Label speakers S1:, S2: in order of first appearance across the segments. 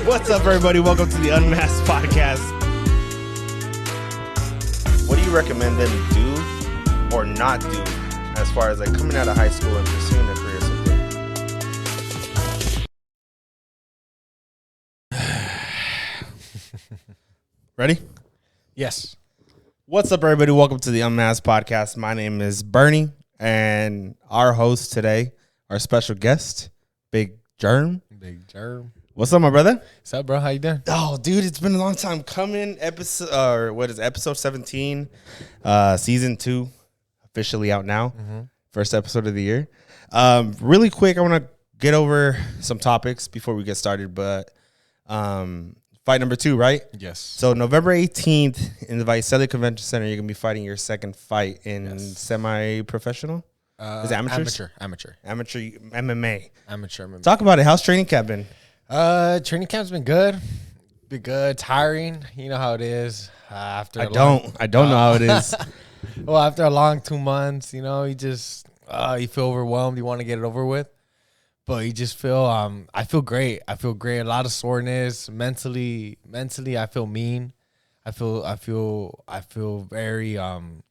S1: What's up, everybody? Welcome to the Unmasked Podcast. What do you recommend them do or not do as far as like coming out of high school and pursuing a career someday? Ready?
S2: Yes.
S1: What's up, everybody? Welcome to the Unmasked Podcast. My name is Bernie, and our host today, our special guest, Big Germ.
S2: Big Germ.
S1: What's up, my brother?
S2: What's up, bro? How you doing?
S1: Oh, dude, it's been a long time coming. Episode 17, season 2, officially out now. Mm-hmm. First episode of the year. Really quick, I want to get over some topics before we get started, but fight number 2, right?
S2: Yes.
S1: So November 18th in the Visalia Convention Center, you're going to be fighting your second fight in semi-professional? Is it amateurs?
S2: Amateur
S1: MMA.
S2: Amateur MMA.
S1: Talk about it. How's training camp been?
S2: Training camp's been good. Been good. Tiring. You know how it is. I don't
S1: know how it is.
S2: Well, after a long 2 months, you know, you just you feel overwhelmed. You want to get it over with, but you just feel. I feel great. A lot of soreness. Mentally, I feel mean. I feel very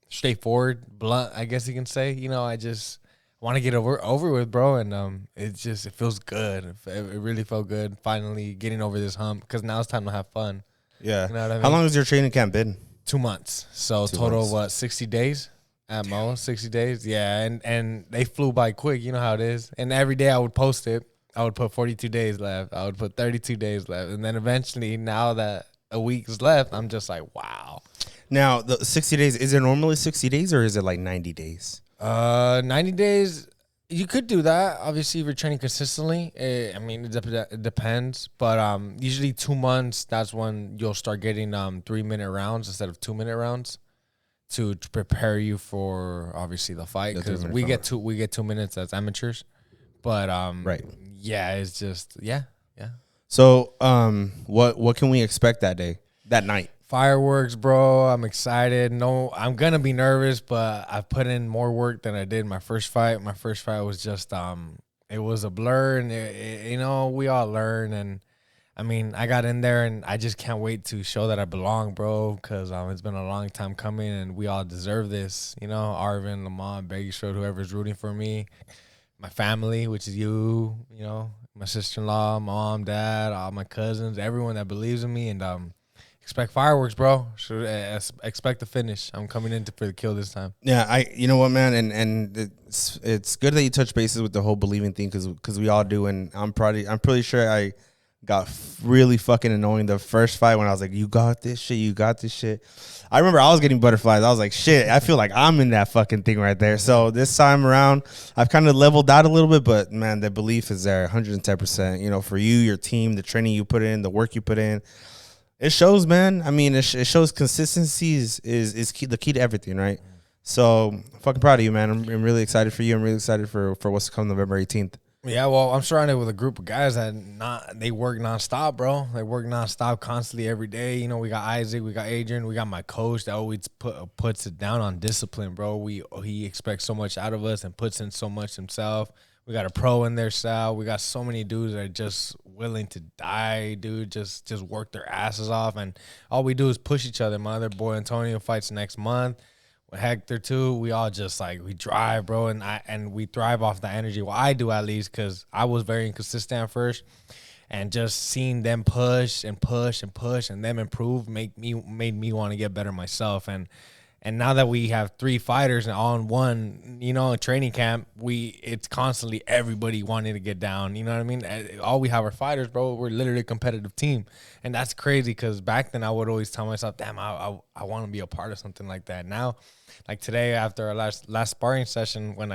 S2: straightforward, blunt, I guess you can say. You know, I just want to get over with, bro, and it feels good. It really felt good finally getting over this hump, because now it's time to have fun.
S1: Yeah.
S2: You know what I mean?
S1: How long has your training camp been?
S2: 2 months. So total, what, 60 days at most? 60 days? Yeah, and they flew by quick. You know how it is. And every day I would post it. I would put 42 days left. I would put 32 days left. And then eventually, now that a week is left, I'm just like, wow.
S1: Now, the 60 days, is it normally 60 days or is it like 90 days?
S2: 90 days, you could do that. Obviously, if you're training consistently, it depends. But usually 2 months, that's when you'll start getting 3-minute rounds instead of 2-minute rounds to prepare you for obviously the fight. Because we get 2 minutes as amateurs. But
S1: right,
S2: yeah, it's just yeah.
S1: So what can we expect that night?
S2: Fireworks, bro. I'm excited. No, I'm going to be nervous, but I've put in more work than I did my first fight. My first fight was just, it was a blur, and, we all learn. And, I mean, I got in there, and I just can't wait to show that I belong, bro, because it's been a long time coming, and we all deserve this. You know, Arvin, Lamont, Baggage-Road, whoever's rooting for me, my family, which is you, my sister-in-law, mom, dad, all my cousins, everyone that believes in me, and, expect fireworks, bro. Expect the finish. I'm coming in for the kill this time.
S1: Yeah, you know what, man, and it's good that you touch bases with the whole believing thing, because we all do, and I'm pretty sure I got really fucking annoying the first fight when I was like, you got this shit. I remember I was getting butterflies. I was like, shit, I feel like I'm in that fucking thing right there. So this time around, I've kind of leveled out a little bit, but man, the belief is there 110%. For you, your team, the training you put in, the work you put in. It shows, man. I mean, it shows consistency is key, the key to everything, right? So, I'm fucking proud of you, man. I'm really excited for you. I'm really excited for what's to come November 18th.
S2: Yeah, well, I'm surrounded with a group of guys that they work nonstop, bro. They work nonstop constantly every day. We got Isaac, we got Adrian, we got my coach that always puts it down on discipline, bro. He expects so much out of us and puts in so much himself. We got a pro in there, Sal. We got so many dudes that are just willing to die, dude. Just work their asses off, and all we do is push each other. My other boy Antonio fights next month with Hector too. We all just we drive, bro, and we thrive off the energy. Well, I do at least, because I was very inconsistent at first, and just seeing them push and push and push and them improve made me want to get better myself. And now that we have 3 fighters and all in one, in training camp, it's constantly everybody wanting to get down. You know what I mean? All we have are fighters, bro. We're literally a competitive team. And that's crazy, because back then I would always tell myself, damn, I want to be a part of something like that. Now, like today, after our last sparring session, when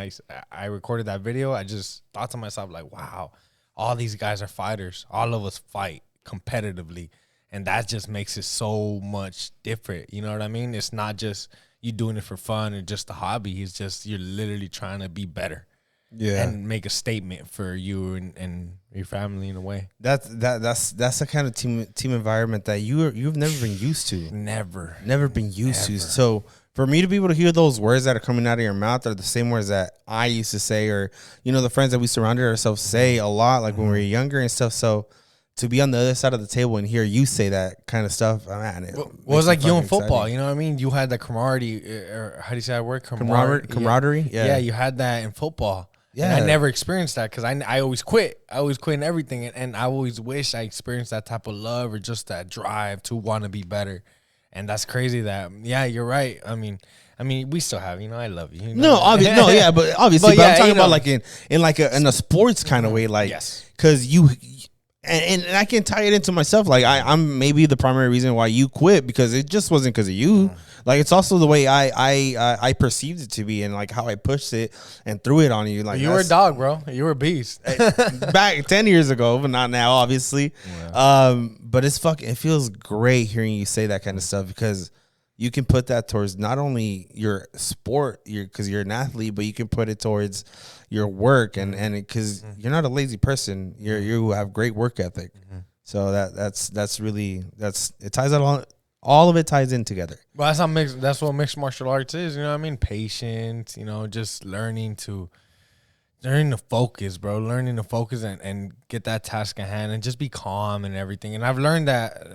S2: I recorded that video, I just thought to myself, like, wow, all these guys are fighters. All of us fight competitively. And that just makes it so much different. You know what I mean? It's not just you doing it for fun and just a hobby. It's just you're literally trying to be better. Yeah. And make a statement for you and your family in a way.
S1: That's the kind of team environment that you've never been used to.
S2: Never
S1: been used to. So for me to be able to hear those words that are coming out of your mouth are the same words that I used to say, or the friends that we surrounded ourselves say a lot, like when we were younger and stuff. So to be on the other side of the table and hear you say that kind of stuff, man. It
S2: was like you in football,
S1: exciting.
S2: you know what I mean? You had the camaraderie, or how do you say that word?
S1: Camaraderie.
S2: Yeah, you had that in football.
S1: Yeah.
S2: And I never experienced that because I always quit. I always quit in everything. And I always wish I experienced that type of love or just that drive to want to be better. And that's crazy that, yeah, you're right. I mean, we still have, I love you.
S1: No, obviously, no, yeah, but obviously, but
S2: yeah,
S1: I'm talking about like in a sports kind of way, like,
S2: yes,
S1: because you, and I can tie it into myself. Like I'm maybe the primary reason why you quit because it just wasn't because of you. Like it's also the way I perceived it to be and like how I pushed it and threw it on you. Like
S2: you were a dog, bro. You were a beast.
S1: Back 10 years ago, but not now, obviously. Yeah. But it feels great hearing you say that kind of stuff because you can put that towards not only your sport, because you're an athlete, but you can put it towards your work and because you're not a lazy person. You have great work ethic. So that's really it ties out all of it ties in together.
S2: Well, that's what mixed martial arts is. You know what I mean? Patience. Just learning to focus, bro. Learning to focus and get that task at hand and just be calm and everything. And I've learned that,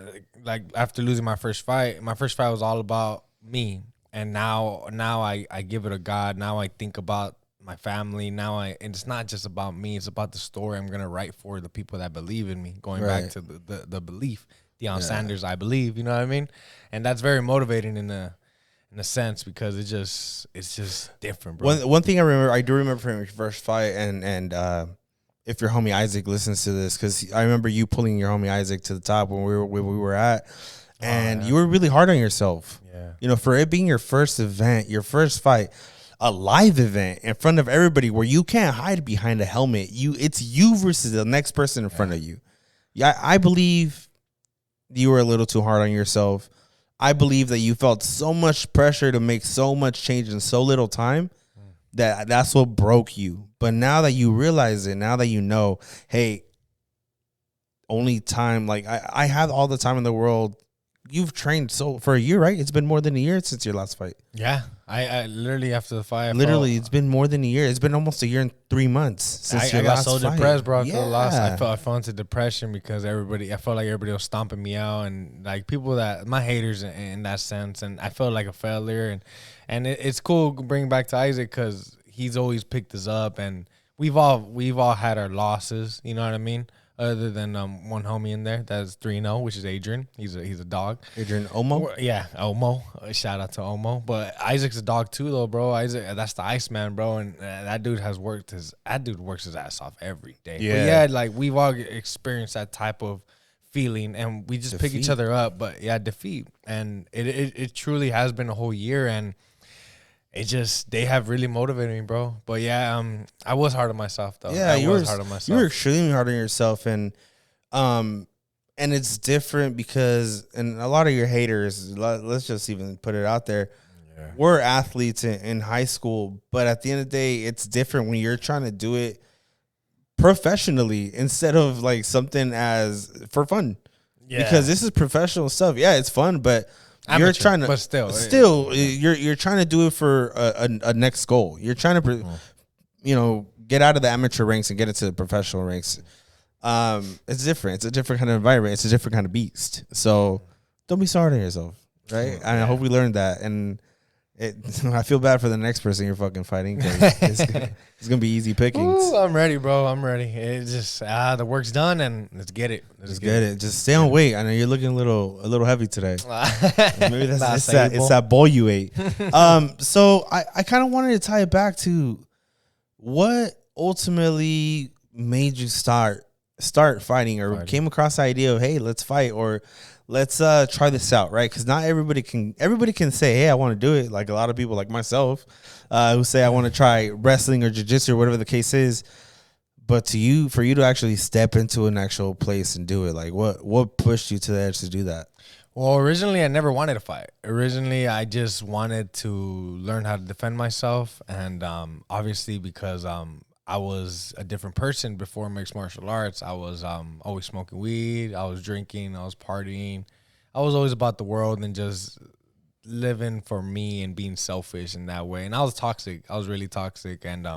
S2: like after losing my first fight was all about me. And now I give it to God. Now I think about my family. And it's not just about me. It's about the story I'm gonna write for the people that believe in me. Going back to the belief. Deion Sanders, I believe, you know what I mean? And that's very motivating in a sense because it's just different, bro.
S1: One thing I do remember from your first fight, and if your homie Isaac listens to this, because I remember you pulling your homie Isaac to the top when we were at, and you were really hard on yourself. Yeah, for it being your first event, your first fight, a live event in front of everybody where you can't hide behind a helmet. It's you versus the next person in front of you. Yeah, I believe you were a little too hard on yourself. I believe that you felt so much pressure to make so much change in so little time that's what broke you. But now that you realize it, now that you know, hey, only time, like I have all the time in the world. You've trained for a year, right? It's been more than a year since your last fight.
S2: Yeah, I literally after the fight,
S1: it's been more than a year. It's been almost a year and 3 months since your last fight. I got so
S2: depressed, bro. After the loss, I fell into depression because I felt like everybody was stomping me out and like people my haters in that sense, and I felt like a failure. And it's cool bringing back to Isaac because he's always picked us up, and we've all had our losses. You know what I mean? Other than one homie in there that's 3-0, which is Adrian. He's a dog.
S1: Adrian Omo?
S2: Yeah, Omo. Shout out to Omo. But Isaac's a dog too, though, bro. Isaac, that's the Iceman, bro. And that dude works his ass off every day. Yeah. But yeah, like we've all experienced that type of feeling, and we just pick each other up. But yeah, defeat. And it truly has been a whole year, and they have really motivated me, bro. But yeah, I was hard on myself though.
S1: Yeah, you were hard on myself. You were extremely hard on yourself, and it's different because, and a lot of your haters, let's just even put it out there, we're athletes in high school, but at the end of the day, it's different when you're trying to do it professionally instead of like something as for fun. Yeah, because this is professional stuff. Yeah, it's fun, but amateur, you're trying to, but still, you're trying to do it for a next goal. You're trying to, get out of the amateur ranks and get into the professional ranks. It's different. It's a different kind of environment. It's a different kind of beast. So don't be so hard on yourself, right? And I hope we learned that. And I feel bad for the next person you're fucking fighting because it's gonna be easy pickings.
S2: Ooh, I'm ready, bro. I'm ready. It's just the work's done, and let's get it.
S1: Let's get it. Just stay on weight. I know you're looking a little heavy today. Maybe it's that bowl you ate. So I kind of wanted to tie it back to what ultimately made you start fighting or came across the idea of, hey, let's fight, or let's try this out, right? Because not everybody can say, hey, I want to do it. Like a lot of people like myself who say I want to try wrestling or jiu-jitsu or whatever the case is. But for you to actually step into an actual place and do it, like what pushed you to the edge to do that?
S2: Well, originally I never wanted to fight. Originally I just wanted to learn how to defend myself, and obviously because I was a different person before mixed martial arts. I was always smoking weed. I was drinking. I was partying. I was always about the world and just living for me and being selfish in that way. And I was toxic. I was really toxic. And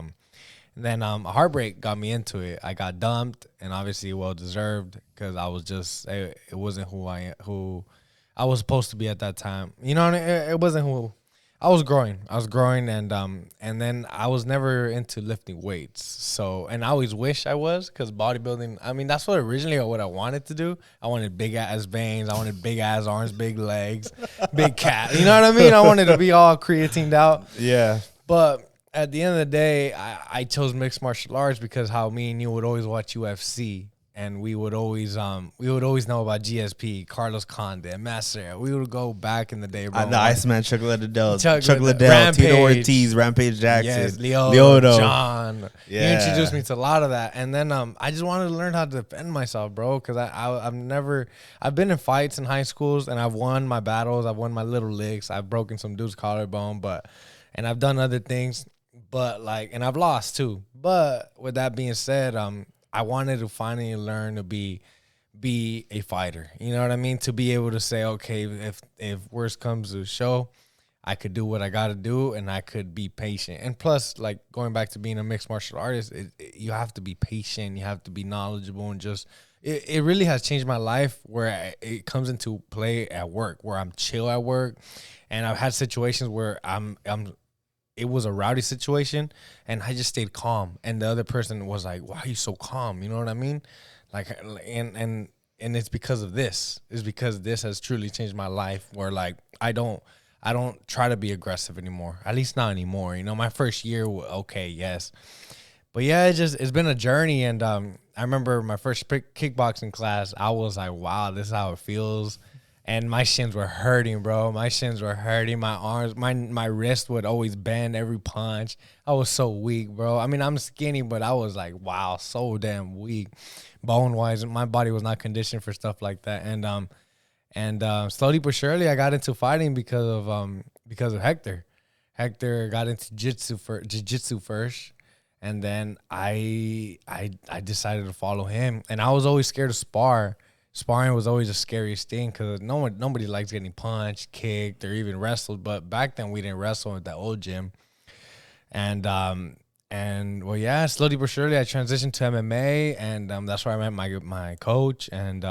S2: And then heartbreak got me into it. I got dumped, and obviously well deserved because I was just it wasn't who I was supposed to be at that time. You know, it wasn't who I was growing. And then I was never into lifting weights. So, and I always wish I was, because bodybuilding, I mean, that's what I wanted to do. I wanted big ass veins. I wanted big ass arms, big legs, big cat. You know what I mean? I wanted to be all creatined out.
S1: Yeah.
S2: But at the end of the day, I chose mixed martial arts because how me and you would always watch UFC. And we would always know about GSP, Carlos Condit, Master. We would go back in the day, bro.
S1: The Iceman, Chuck Liddell,
S2: Rampage,
S1: Tito Ortiz, Rampage Jackson,
S2: yes,
S1: Leoto.
S2: John.
S1: Yeah.
S2: You introduced me to a lot of that. And then I just wanted to learn how to defend myself, bro, because I've been in fights in high schools, and I've won my battles. I've won my little licks. I've broken some dude's collarbone, and I've done other things, and I've lost too. But with that being said, I wanted to finally learn to be a fighter. You know what I mean? To be able to say, okay, if worst comes to show, I could do what I got to do, and I could be patient. And plus, like, going back to being a mixed martial artist, you have to be patient. You have to be knowledgeable, and just it really has changed my life where it comes into play at work, where I'm chill at work, and I've had situations where it was a rowdy situation, and I just stayed calm. And the other person was like, "Why are you so calm?" You know what I mean? Like, and it's because of this. It's because this has truly changed my life. Where like I don't try to be aggressive anymore. At least not anymore. You know, my first year, okay, yes, but yeah, it's been a journey. And I remember my first kickboxing class. I was like, "Wow, this is how it feels." And my shins were hurting, bro. My shins were hurting. My arms, my wrist would always bend every punch. I was so weak, bro. I mean, I'm skinny, but I was like, wow, so damn weak. Bone-wise, my body was not conditioned for stuff like that. And slowly but surely, I got into fighting because of Hector. Hector got into jiu-jitsu first. And then I decided to follow him. And I was always scared to spar. Sparring was always the scariest thing because nobody likes getting punched, kicked, or even wrestled. But back then we didn't wrestle at that old gym. And well, yeah, slowly but surely I transitioned to MMA, and that's where I met my coach. And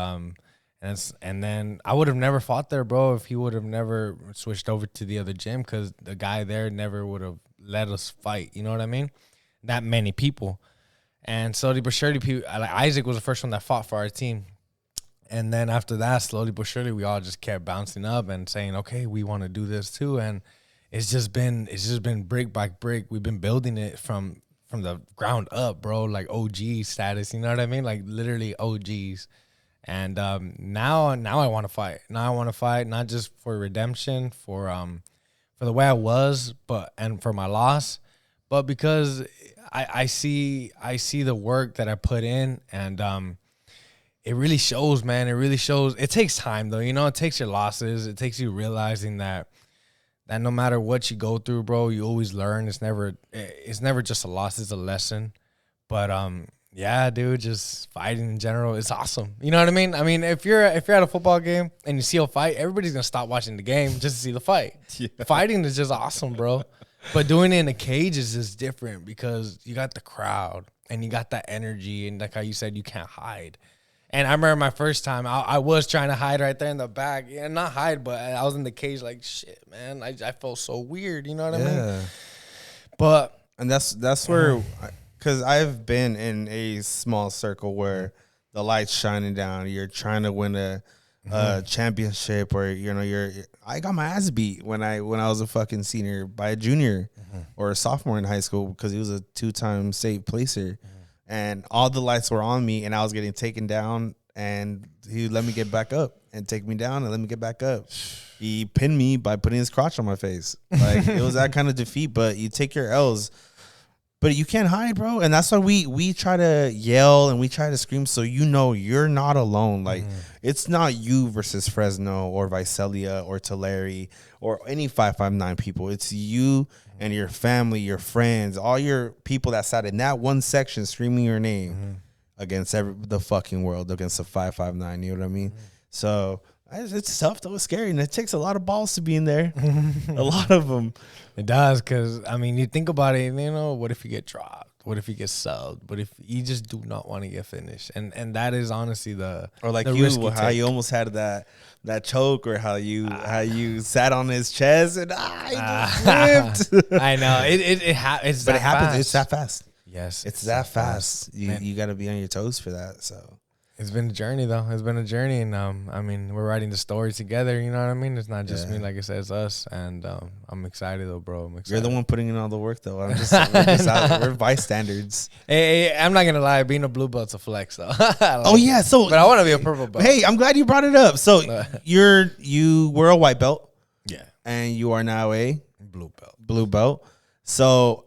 S2: then I would have never fought there, bro, if he would have never switched over to the other gym, because the guy there never would have let us fight. You know what I mean? That many people. And slowly but surely, like Isaac was the first one that fought for our team. And then after that, slowly but surely, we all just kept bouncing up and saying, okay, we want to do this too. And it's just been brick by brick. We've been building it from the ground up, bro, like OG status. You know what I mean? Like literally OGs. And now I want to fight. Now I want to fight, not just for redemption, for the way I was, and for my loss, but because I see the work that I put in, and it really shows, man. It really shows. It takes time, though. You know, it takes your losses. It takes you realizing that no matter what you go through, bro, you always learn. It's never just a loss. It's a lesson. But yeah, dude, just fighting in general, it's awesome. You know what I mean? I mean, if you're at a football game and you see a fight, everybody's gonna stop watching the game just to see the fight. Yeah. Fighting is just awesome, bro. But doing it in a cage is just different because you got the crowd and you got that energy, and like how you said, you can't hide. And I remember my first time, I was trying to hide right there in the back. Yeah, not hide, but I was in the cage like, shit, man. I felt so weird, you know what I mean? But
S1: and that's where, because I've been in a small circle where the light's shining down. You're trying to win a championship, or I got my ass beat when I was a fucking senior by a junior or a sophomore in high school because he was a 2-time state placer. And all the lights were on me, and I was getting taken down, and he let me get back up and take me down and let me get back up. He pinned me by putting his crotch on my face. Like, it was that kind of defeat, but you take your L's. But you can't hide, bro. And that's why we try to yell and we try to scream so you're not alone. Like, it's not you versus Fresno or Visalia or Tulare or any 559 people. It's you and your family, your friends, all your people that sat in that one section screaming your name against the fucking world, against the 559. You know what I mean? So it's tough, though. It's scary, and it takes a lot of balls to be in there. A lot of them.
S2: It does, because, I mean, you think about it, what if you get dropped? What if he gets subbed? What if you just do not want to get finished? And that is honestly the
S1: or like
S2: the
S1: you,
S2: risk
S1: how
S2: take.
S1: you almost had that choke, or how you sat on his chest and he just ripped.
S2: I know it's
S1: But
S2: that
S1: it happens.
S2: fast.
S1: It's that fast.
S2: Yes,
S1: It's that fast.
S2: Man.
S1: You got to be on your toes for that. So
S2: It's been a journey, though. It's been a journey, and I mean, we're writing the story together. You know what I mean? It's not just me, like I said, it's us, and I'm excited, though, bro. I'm excited.
S1: you're the one putting in all the work, though. We're bystanders.
S2: Hey, I'm not gonna lie, being a blue belt's a flex, though.
S1: Oh yeah, so
S2: but I want to be a purple belt.
S1: hey, I'm glad you brought it up. So you were a white belt,
S2: Yeah,
S1: and you are now a
S2: blue belt.
S1: So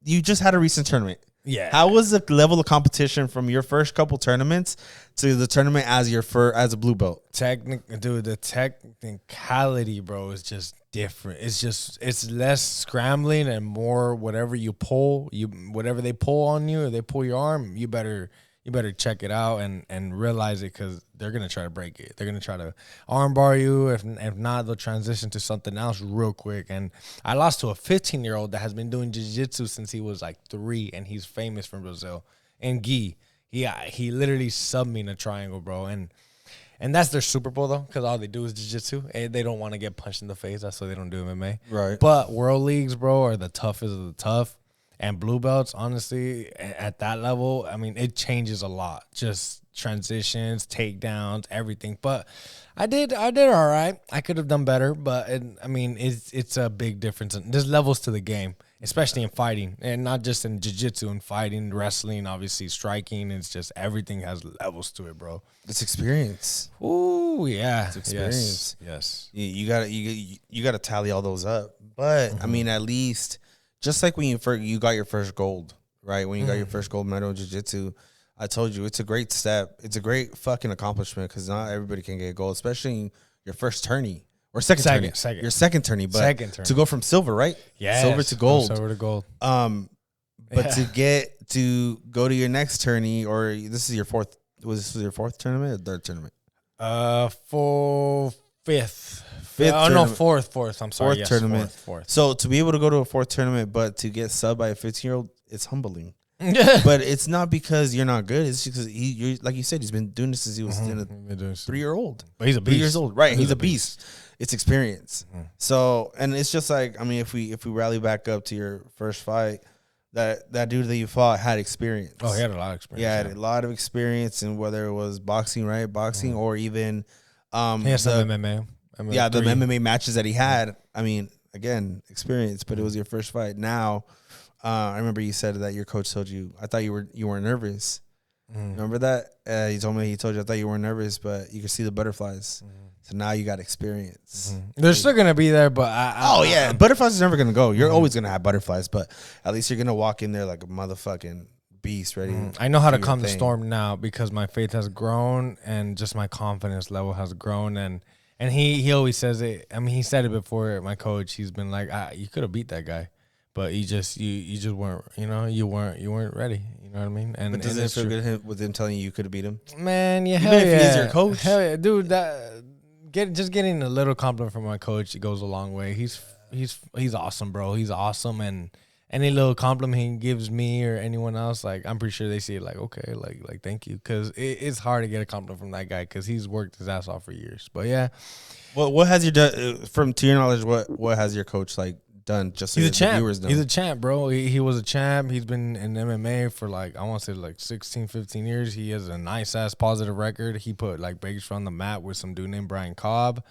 S1: you just had a recent tournament.
S2: Yeah.
S1: How was the level of competition from your first couple tournaments to the tournament as a blue belt?
S2: The technicality, bro, is just different. It's less scrambling and more whatever you pull, whatever they pull on you, or they pull your arm, you better check it out and realize it, because they're gonna try to break it. They're gonna try to arm bar you. If not, they'll transition to something else real quick. And I lost to a 15-year-old that has been doing jiu-jitsu since he was like 3, and he's famous from Brazil. And Guy, he literally subbed me in a triangle, bro. And that's their Super Bowl, though, because all they do is jiu-jitsu. And they don't want to get punched in the face. That's why they don't do MMA.
S1: Right.
S2: But world leagues, bro, are the toughest of the tough. And blue belts, honestly, at that level, I mean, it changes a lot. Just transitions, takedowns, everything. But I did all right. I could have done better, but it's a big difference. There's levels to the game, especially in fighting, and not just in jiu-jitsu and fighting, wrestling, obviously striking. It's just everything has levels to it, bro.
S1: It's experience.
S2: Ooh, yeah.
S1: It's experience.
S2: Yes.
S1: You gotta tally all those up. But I mean, at least, just like when you got your first gold, right? When you got your first gold medal in jiu-jitsu, I told you it's a great step. It's a great fucking accomplishment, because not everybody can get gold, especially your first tourney or second tourney. Your second tourney, but to go from silver, right?
S2: Yeah,
S1: silver to gold.
S2: Silver to gold.
S1: But to go to your next tourney, or this is your fourth. Was this your fourth tournament or third tournament?
S2: Fifth.
S1: Tournament.
S2: Fourth. I'm sorry.
S1: Fourth tournament.
S2: Fourth.
S1: So to be able to go to a fourth tournament, but to get subbed by a 15-year-old, it's humbling. But it's not because you're not good. It's because you're like you said, he's been doing this since he was a 3-year-old.
S2: But he's a beast.
S1: 3 years old, right? He's a beast. It's experience. So, and it's just like, I mean, if we rally back up to your first fight, that dude that you fought had experience.
S2: Oh, he had a lot of experience.
S1: Yeah, had a lot of experience, and whether it was boxing, right? Boxing, or even
S2: he has some MMA.
S1: The MMA matches that he had. I mean, again, experience, but it was your first fight. Now, I remember you said that your coach told you, I thought you weren't nervous. Remember that? He told me, I thought you weren't nervous, but you could see the butterflies. So now you got experience.
S2: They're still going to be there, but
S1: butterflies is never going to go. You're always going to have butterflies, but at least you're going to walk in there like a motherfucking beast ready.
S2: I know how to calm the storm now, because my faith has grown and just my confidence level has grown. And he always says it. I mean, he said it before, my coach. He's been like, you could have beat that guy, but you just weren't, you weren't ready. You know what I mean?
S1: But does it feel good with him telling you could have beat him?
S2: Man, yeah,
S1: even if he is your coach?
S2: Hell yeah, dude. Getting a little compliment from my coach, it goes a long way. He's awesome, bro. He's awesome, and any little compliment he gives me or anyone else, like, I'm pretty sure they see it like, okay, like thank you, because it's hard to get a compliment from that guy, because he's worked his ass off for years. But yeah,
S1: what has your to your knowledge, what has your coach like done? Just so
S2: he's a champ.
S1: Viewers know.
S2: He's a champ, bro. He was a champ. He's been in MMA for like, I want to say like 16, 15 years. He has a nice ass positive record. He put like Bakersfield on the map with some dude named Brian Cobb.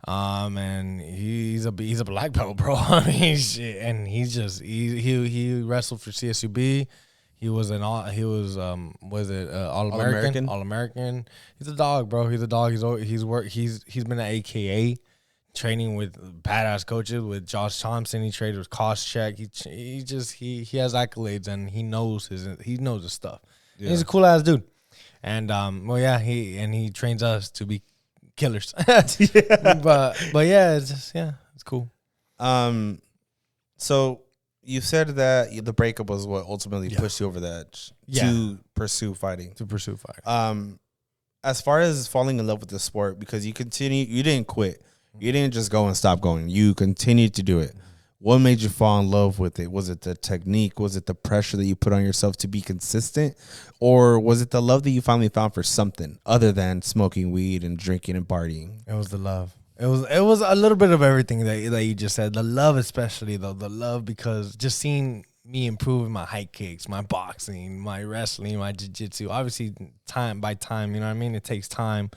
S2: And he's a black belt, bro. I mean, shit. And he wrestled for CSUB. He was All American. He's a dog, bro. He's a dog. He's been at AKA training with badass coaches, with Josh Thompson. He trained with Koscheck. He has accolades, and he knows his stuff. Yeah. He's a cool ass dude. And he trains us to be killers. But yeah, it's cool.
S1: So you said that the breakup was what ultimately pushed you over the edge to pursue fighting. As far as falling in love with the sport, because you didn't quit. You didn't just go and stop going. You continued to do it. what made you fall in love with it? Was it the technique? Was it the pressure that you put on yourself to be consistent? Or was it the love that you finally found for something other than smoking weed and drinking and partying?
S2: It was the love. It was a little bit of everything that you just said. The love, especially though, the love, because just seeing me improving my high kicks, my boxing, my wrestling, my jiu-jitsu. Obviously, time by time, you know what I mean? It takes time,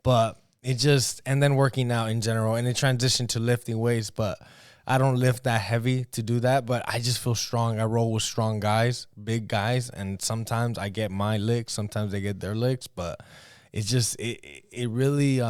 S2: but it just, and then working out in general, and it transitioned to lifting weights, but I don't lift that heavy to do that, but I just feel strong. I roll with strong guys, big guys, and sometimes I get my licks, sometimes they get their licks, but it's just, it really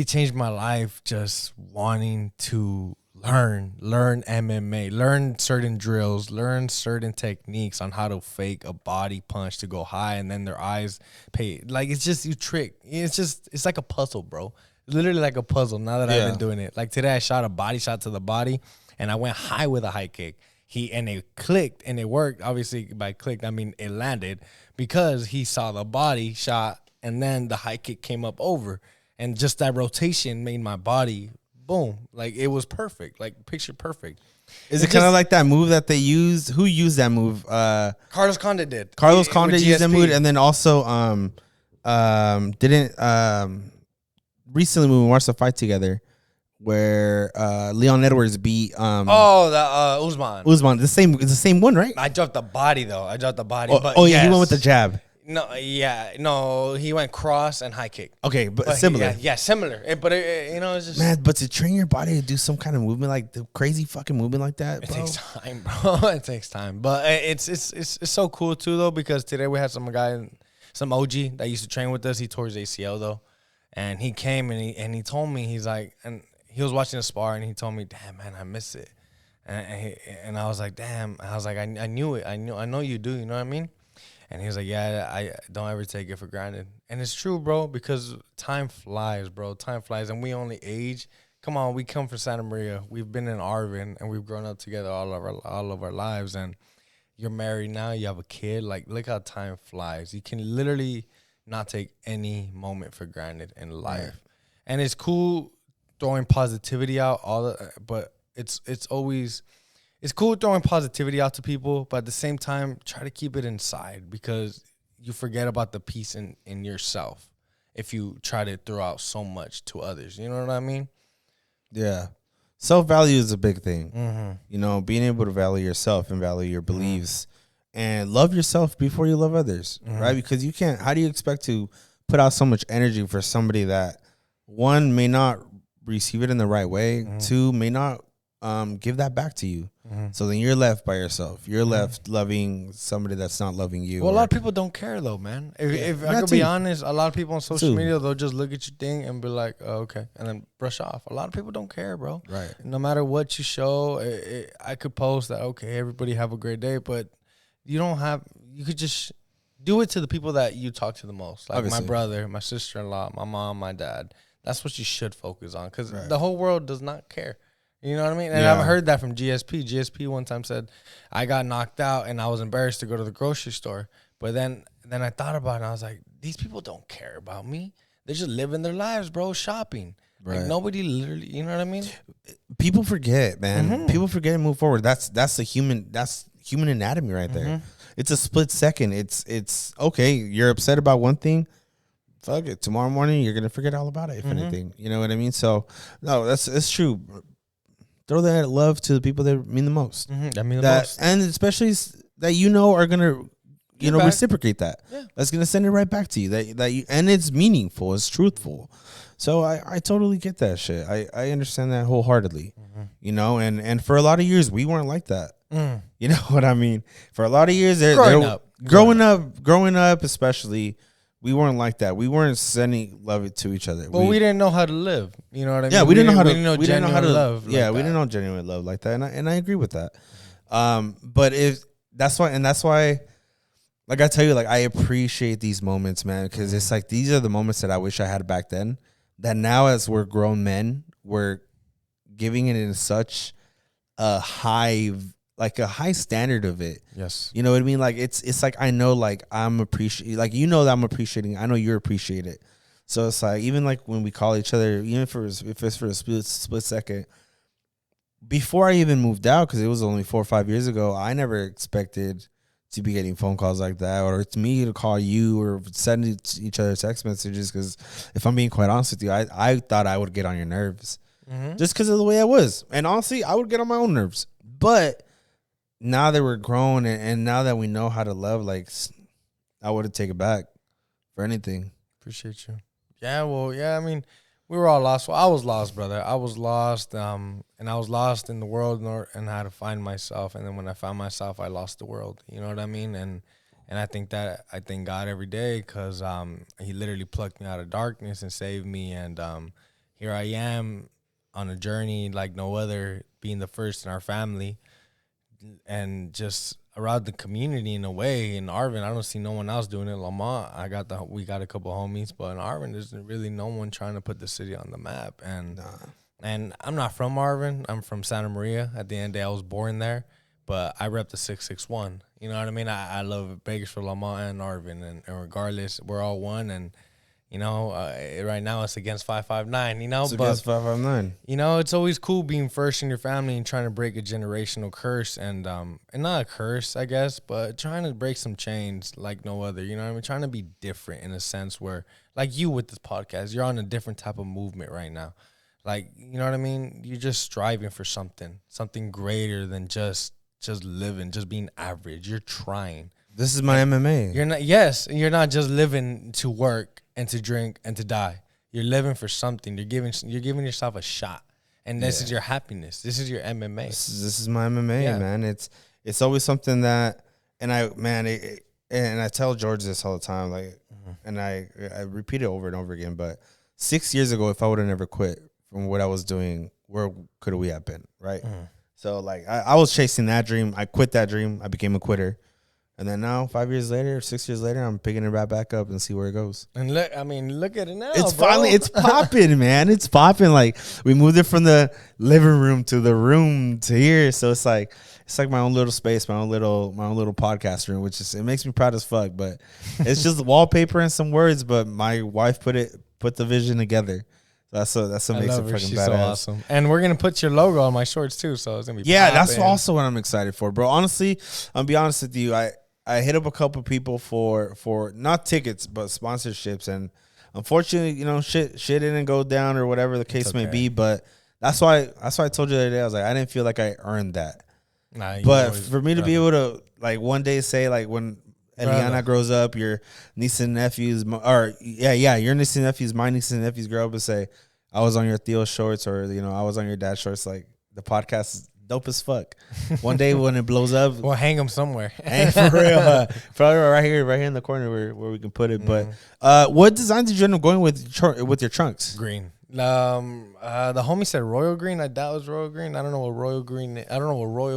S2: changed my life, just wanting to learn MMA, learn certain drills, learn certain techniques on how to fake a body punch to go high, and then their eyes pay. Like, it's just, you trick. It's like a puzzle, bro. Literally like a puzzle now that I've been doing it. Like today I shot a body shot to the body, and I went high with a high kick. And it clicked, and it worked. Obviously, by clicked, I mean it landed, because he saw the body shot, and then the high kick came up over. And just that rotation made my body, boom. Like, it was perfect. Like, picture perfect.
S1: Is it kind of like that move that they used? Who used that move?
S2: Carlos Condit did.
S1: Carlos Condit used that move. And then also recently when we watched the fight together, where Leon Edwards beat
S2: Usman.
S1: Usman. It's the same one, right?
S2: I dropped the body, though.
S1: Yeah, he went with the jab.
S2: No, he went cross and high kick.
S1: Okay, but similar.
S2: Similar. It's just,
S1: man. But to train your body to do some kind of movement, like the crazy fucking movement like that, bro.
S2: It takes time, bro. It takes time, but it's so cool too, though, because today we had some OG that used to train with us. He tore his ACL though, and he came and he told me, he's like, and he was watching a spar, and he told me, damn man, I miss it, and I was like, damn, I was like, I knew it, I know you do, you know what I mean? And he was like, yeah, I don't ever take it for granted. And it's true, bro, because time flies, bro. Time flies, and we only age. Come on, we come from Santa Maria. We've been in Arvin, and we've grown up together all of our lives. And you're married now. You have a kid. Like, look how time flies. You can literally not take any moment for granted in life. Right. And it's cool throwing positivity out, but it's always... It's cool throwing positivity out to people, but at the same time, try to keep it inside, because you forget about the peace in yourself if you try to throw out so much to others. You know what I mean?
S1: Yeah. Self-value is a big thing. Mm-hmm. You know, being able to value yourself and value your beliefs and love yourself before you love others, right? Because you can't, how do you expect to put out so much energy for somebody that, one, may not receive it in the right way, two, may not give that back to you. So then you're left by yourself. You're left loving somebody that's not loving you.
S2: Well, a lot of people don't care though, man. If I could be honest, a lot of people on social media, they'll just look at your thing and be like, oh, okay, and then brush off. A lot of people don't care, bro.
S1: Right.
S2: No matter what you show, I could post that, okay, everybody have a great day, but you could just do it to the people that you talk to the most. Like Obviously. My brother, my sister-in-law, my mom, my dad. That's what you should focus on, because the whole world does not care. You know what I mean? And I've heard that from GSP. GSP one time said, I got knocked out and I was embarrassed to go to the grocery store. But then I thought about it and I was like, these people don't care about me. They're just living their lives, bro, shopping. Right. Like, nobody literally, you know what I mean? People
S1: forget, man. People forget and move forward. That's human anatomy right there. It's a split second. It's okay, you're upset about one thing. Fuck it. Tomorrow morning you're gonna forget all about it, if anything. You know what I mean? So no, it's true. Throw that love to the people that mean the most.
S2: That mean the most.
S1: And especially that are going to, reciprocate that. Yeah. That's going to send it right back to you. And it's meaningful. It's truthful. So I totally get that shit. I understand that wholeheartedly. And for a lot of years, we weren't like that. You know what I mean? For a lot of years, growing up, especially, we weren't like that. We weren't sending love to each other.
S2: Well, we didn't know how to live. You know what I mean?
S1: Yeah, we didn't know how to
S2: love.
S1: Yeah, we didn't know genuine love like that, and I agree with that. But that's why, like I tell you, like I appreciate these moments, man, because it's like these are the moments that I wish I had back then. That now, as we're grown men, we're giving it in such a high standard of it.
S2: Yes.
S1: You know what I mean? Like it's like I know, like I'm appreciating, like that I'm appreciating. I know you appreciate it. So it's like even like when we call each other, even if it's for a split second, before I even moved out, because it was only 4 or 5 years ago, I never expected to be getting phone calls like that, or it's me to call you or send each other text messages. Because if I'm being quite honest with you, I thought I would get on your nerves just because of the way I was. And honestly, I would get on my own nerves. But now that we're grown and now that we know how to love, like, I wouldn't take it back for anything.
S2: Appreciate you. Yeah, well, yeah, I mean, we were all lost. Well, I was lost, brother. I was lost, and I was lost in the world and how to find myself. And then when I found myself, I lost the world. You know what I mean? And I think God every day because He literally plucked me out of darkness and saved me. And here I am on a journey like no other, being the first in our family, and just around the community in a way. In Arvin, I don't see no one else doing it. Lamont, we got a couple homies, but in Arvin, there's really no one trying to put the city on the map. And and I'm not from Arvin. I'm from Santa Maria. At the end of the day, I was born there, but I rep the 661. You know what I mean? I love Bakersfield, Lamont, and Arvin, and regardless, we're all one. And you know, right now it's against 559. You know,
S1: it's against 559.
S2: You know, it's always cool being first in your family and trying to break a generational curse, and not a curse, I guess, but trying to break some chains like no other. You know what I mean? Trying to be different in a sense where, like you with this podcast, you're on a different type of movement right now. Like, you know what I mean? You're just striving for something greater than just living, just being average. You're trying.
S1: This is my MMA.
S2: You're not just living to work and to drink and to die. You're living for something. You're giving yourself a shot. And this is your happiness. This is your MMA.
S1: This is my MMA, man. It's always something that, and I tell George this all the time, like, and I repeat it over and over again. But 6 years ago, if I would have never quit from what I was doing, where could we have been, right? So like I was chasing that dream. I quit that dream. I became a quitter. And then now, 5 years later, 6 years later, I'm picking it right back up and see where it goes.
S2: And look at it now.
S1: It's finally, it's popping, man. It's popping. Like, we moved it from the living room to the room to here. So it's like my own little space, my own little podcast room, which is, it makes me proud as fuck. But it's just wallpaper and some words. But my wife put the vision together. That's what makes it fucking
S2: She's
S1: badass.
S2: so awesome. And we're gonna put your logo on my shorts too, so it's gonna be
S1: that's also what I'm excited for, bro. Honestly, I'll be honest with you. I hit up a couple people for not tickets but sponsorships, and unfortunately, you know, shit didn't go down or whatever the case may be. But that's why I told you the other day, I was like, I didn't feel like I earned that. But for me to be able to, like, one day say, like, when Eliana grows up, your niece and nephews, your niece and nephews, my niece and nephews grow up and say, I was on your Theo shorts, or, you know, I was on your dad's shorts. Like, the podcast is dope as fuck. One day when it blows up,
S2: we'll hang them somewhere.
S1: Hang for real. Probably right here in the corner where we can put it. But what design did you end up going with your trunks?
S2: Green. The homie said royal green. I doubt it was royal green. I don't know what royal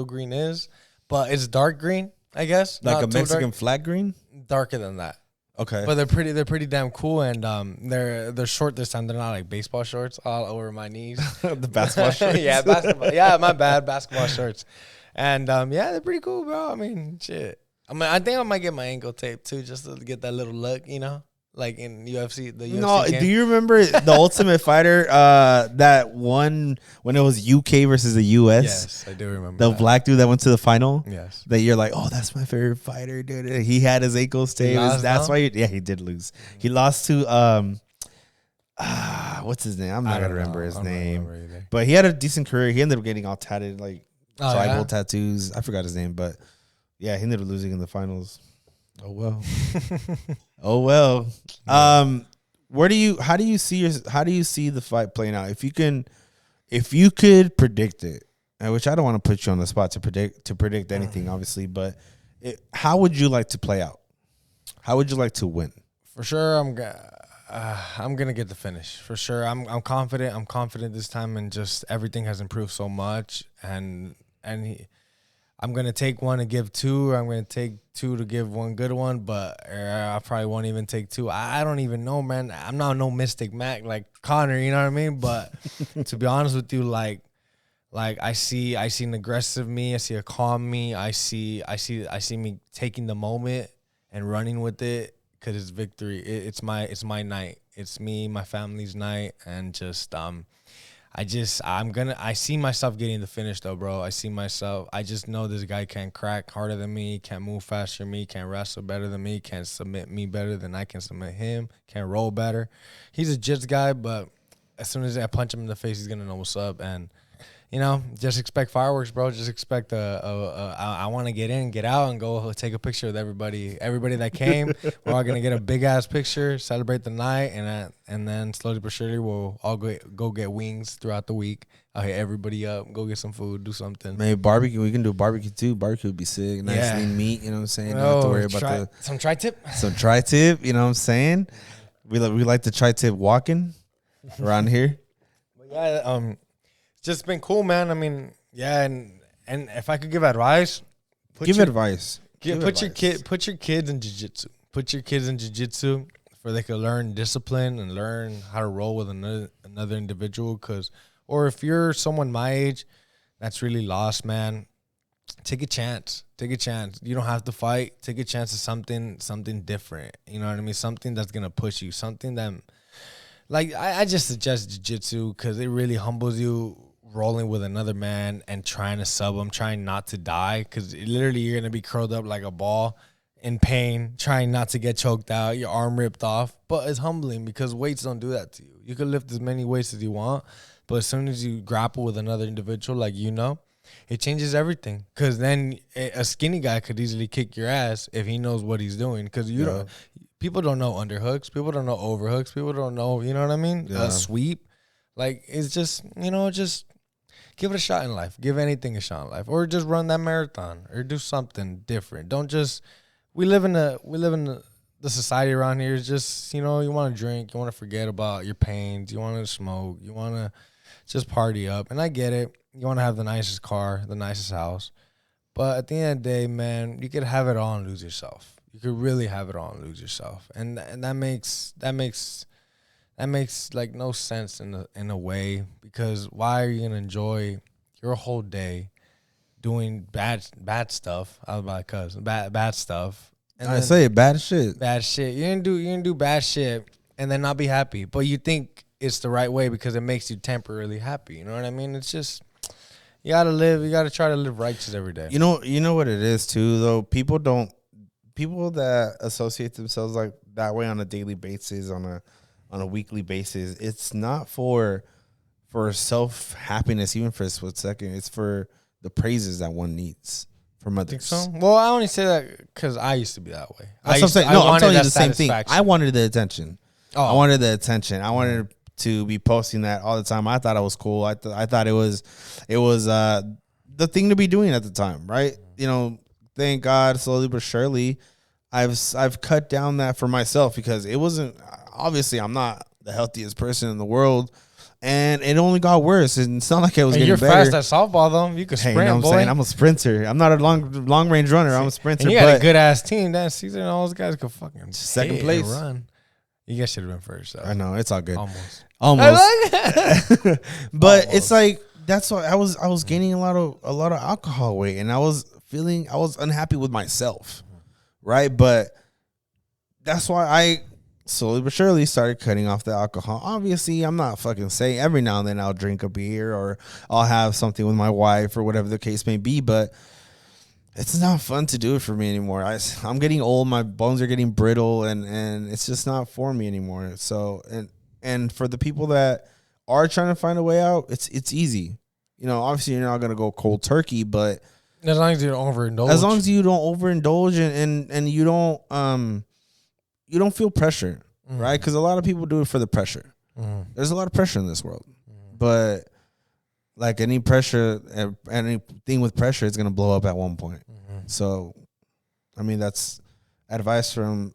S2: green is, but it's dark green, I guess.
S1: Like a Mexican flag green?
S2: Darker than that.
S1: Okay.
S2: But they're pretty damn cool, and they're short this time. They're not like baseball shorts all over my knees.
S1: The basketball shorts.
S2: Yeah, basketball. Yeah, my bad, basketball shorts. And they're pretty cool, bro. I mean, shit. I think I might get my ankle taped too, just to get that little look, you know, like in UFC.
S1: Do you remember the Ultimate Fighter that won when it was UK versus the US?
S2: Yes, I do remember
S1: the black dude that went to the final.
S2: Yes,
S1: that you're like, oh, that's my favorite fighter, dude. He had his ankles taped. That's why. He did lose. He lost to what's his name? I'm not gonna remember his name. But he had a decent career. He ended up getting all tatted, like tribal tattoos. I forgot his name, but yeah, he ended up losing in the finals. Oh well. Oh well. How do you see the fight playing out? If you could predict it, which I don't want to put you on the spot to predict anything, obviously, but how would you like to play out? How would you like to win?
S2: For sure, I'm gonna get the finish. For sure, I'm confident. I'm confident this time, and just everything has improved so much. I'm going to take one and give two, or I'm going to take two to give one good one, but I probably won't even take two. I don't even know, man. I'm not no Mystic Mac like Connor, you know what I mean? But to be honest with you, like I see an aggressive me, I see a calm me, I see me taking the moment and running with it, because it's victory. It's my night. It's me, my family's night, and just I see myself getting the finish though, bro. I just know this guy can't crack harder than me, can't move faster than me, can't wrestle better than me, can't submit me better than I can submit him, can't roll better. He's a jits guy, but as soon as I punch him in the face, he's gonna know what's up. And you know, just expect fireworks, bro. Just expect I want to get in, get out, and go take a picture with everybody. Everybody that came, we're all gonna get a big ass picture, celebrate the night, and then slowly but surely we'll all go get wings throughout the week. I'll hit everybody up, go get some food, do something.
S1: Maybe barbecue. We can do barbecue too. Barbecue would be sick. Nice lean meat. You know what I'm saying? Don't have to worry about
S2: some tri-tip.
S1: Some tri-tip. You know what I'm saying? We like the tri-tip walking around here.
S2: But yeah, just been cool, man. I mean, yeah, and if I could give advice,
S1: put your
S2: kids in jiu-jitsu. Put your kids in jiu-jitsu for they could learn discipline and learn how to roll with another individual. Or if you're someone my age that's really lost, man, take a chance. Take a chance. You don't have to fight. Take a chance of something different. You know what I mean? Something that's gonna push you. Something that, like, I just suggest jiu-jitsu because it really humbles you. Rolling with another man and trying to sub him, trying not to die, because literally you're gonna be curled up like a ball in pain, trying not to get choked out, your arm ripped off. But it's humbling because weights don't do that to you. You can lift as many weights as you want, but as soon as you grapple with another individual, like, you know, it changes everything. Because then a skinny guy could easily kick your ass if he knows what he's doing. Because people don't know underhooks, people don't know overhooks, people don't know, you know what I mean? A sweep, like, it's just, you know, just. Give it a shot in life. Give anything a shot in life, or just run that marathon, or do something different. Don't just. We live in the society around here. Is just, you know, you want to drink, you want to forget about your pains, you want to smoke, you want to just party up. And I get it. You want to have the nicest car, the nicest house, but at the end of the day, man, you could have it all and lose yourself. You could really have it all and lose yourself, and that makes like no sense in a way, because why are you gonna enjoy your whole day doing bad stuff? I was about to bad stuff.
S1: And I say bad shit.
S2: Bad shit. You're gonna do bad shit and then not be happy, but you think it's the right way because it makes you temporarily happy. You know what I mean? It's just you gotta try to live righteous every day.
S1: You know what it is too, though. People that associate themselves like that way on a daily basis, on a weekly basis, it's not for self happiness, even for a split second. It's for the praises that one needs from others.
S2: Think so? Well, I only say that because I used to be that way.
S1: That's what I'm saying. No, I'm telling you the same thing. I wanted the attention. I wanted the attention. I wanted to be posting that all the time. I thought it was cool. I thought it was the thing to be doing at the time, right? You know, thank God, slowly but surely, I've cut down that for myself, because it wasn't. Obviously, I'm not the healthiest person in the world, and it only got worse. And it's not like it was getting better.
S2: You're fast at softball, though. You can sprint,
S1: you know what I'm saying? I'm a sprinter. I'm not a long range runner. I'm a sprinter.
S2: And you got a good ass team. That season, all those guys could fucking
S1: second place
S2: run. You guys should have been first. Though.
S1: I know, it's all good.
S2: Almost.
S1: But it's like, that's why I was gaining a lot of alcohol weight, and I was unhappy with myself, right? But that's why I slowly but surely started cutting off the alcohol. Obviously, I'm not fucking saying every now and then I'll drink a beer or I'll have something with my wife or whatever the case may be, but it's not fun to do it for me anymore. I'm getting old, my bones are getting brittle, and it's just not for me anymore. So, and for the people that are trying to find a way out, it's easy. You know, obviously you're not going to go cold turkey, but
S2: as long as you don't overindulge.
S1: As long as you don't overindulge and you don't feel pressure, right? Because a lot of people do it for the pressure. There's a lot of pressure in this world, but like any pressure, anything with pressure, it's gonna blow up at one point. So, I mean, that's advice from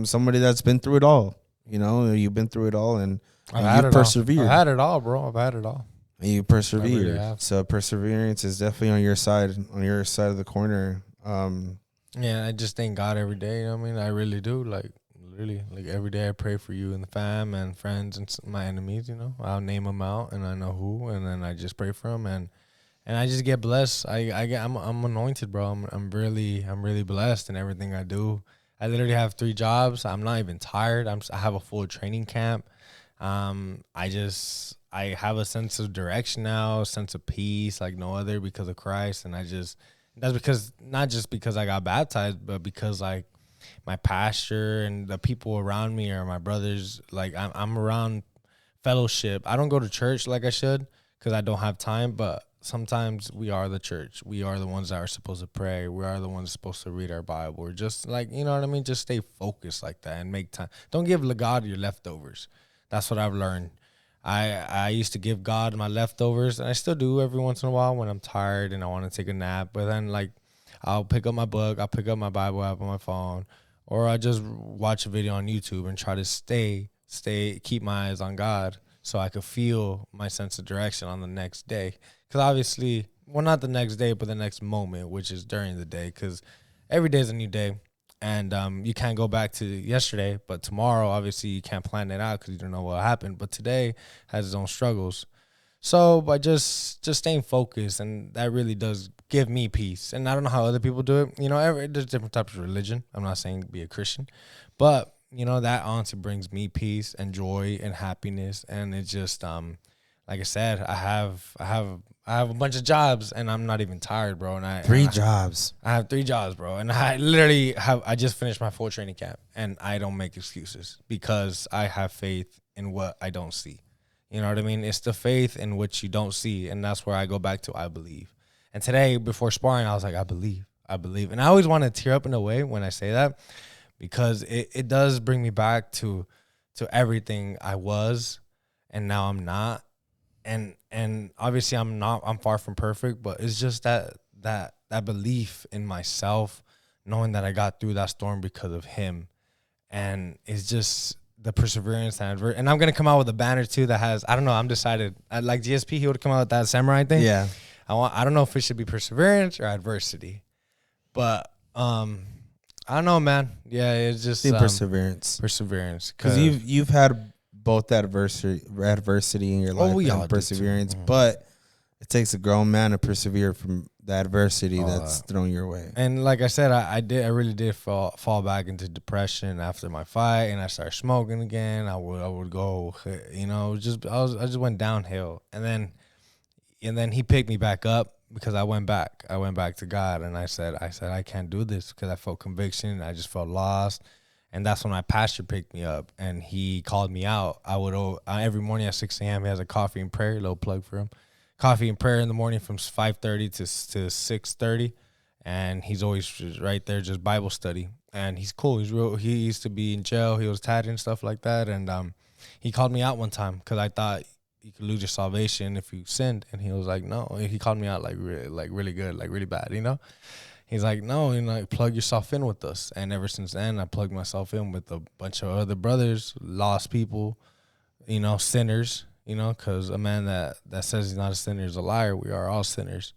S1: somebody that's been through it all. You know, you've been through it all, and you persevered.
S2: I've had it all, bro. I've had it all.
S1: And you persevered. Really, so perseverance is definitely on your side of the corner.
S2: Yeah, I just thank God every day. You know what I mean? I really do. Like, literally, like every day I pray for you and the fam and friends and my enemies, you know. I'll name them out and I know who, and then I just pray for them, and I just get blessed. I'm anointed, bro. I'm really blessed in everything I do. I literally have 3 jobs. I'm not even tired. I have a full training camp. I I have a sense of direction now, a sense of peace like no other because of Christ. And that's because, not just because I got baptized, but because like my pastor and the people around me are my brothers. Like I'm around fellowship. I don't go to church like I should because I don't have time, but sometimes we are the church. We are the ones that are supposed to pray. We are the ones supposed to read our Bible. We're just like, you know what I mean? Just stay focused like that and make time. Don't give God your leftovers. That's what I've learned. I used to give God my leftovers, and I still do every once in a while when I'm tired and I want to take a nap. But then, like, I'll pick up my book, I'll pick up my Bible app on my phone, or I just watch a video on YouTube and try to keep my eyes on God so I could feel my sense of direction on the next day. Because obviously, well, not the next day, but the next moment, which is during the day, because every day is a new day. And you can't go back to yesterday, but tomorrow, obviously, you can't plan it out because you don't know what happened. But today has its own struggles. So by just staying focused, and that really does give me peace. And I don't know how other people do it. You know, there's different types of religion. I'm not saying be a Christian. But, you know, that honestly brings me peace and joy and happiness. And it's just, like I said, I have a bunch of jobs, and I'm not even tired, bro. And I have 3 jobs, bro. And I just finished my full training camp, and I don't make excuses because I have faith in what I don't see. You know what I mean? It's the faith in which you don't see, and that's where I go back to I believe. And today, before sparring, I was like, I believe. And I always want to tear up in a way when I say that because it does bring me back to everything I was, and now I'm not. And obviously I'm far from perfect, but it's just that belief in myself, knowing that I got through that storm because of him. And it's just the perseverance and I'm going to come out with a banner too that has, I don't know, I'm decided. Like GSP, he would come out with that samurai thing.
S1: Yeah.
S2: I don't know if it should be perseverance or adversity, but I don't know, man. Yeah, it's just
S1: perseverance.
S2: Because
S1: you've had both adversity in your life and perseverance, but it takes a grown man to persevere from the adversity that's thrown your way.
S2: And like I said, I really did fall back into depression after my fight, and I started smoking again. I would go, you know, I just went downhill, and then he picked me back up because I went back to God, and I said I can't do this because I felt conviction. I just felt lost. And that's when my pastor picked me up, and he called me out. I would every morning at 6 a.m. He has a coffee and prayer, little plug for him. Coffee and prayer in the morning from 5:30 to 6:30, and he's always just right there, just Bible study. And he's cool. He's real. He used to be in jail. He was tatted and stuff like that. And he called me out one time because I thought you could lose your salvation if you sinned, and he was like, no. He called me out really good, like really bad, you know. He's like, no, you know, plug yourself in with us. And ever since then, I plugged myself in with a bunch of other brothers, lost people, you know, sinners, you know, because a man that says he's not a sinner is a liar. We are all sinners.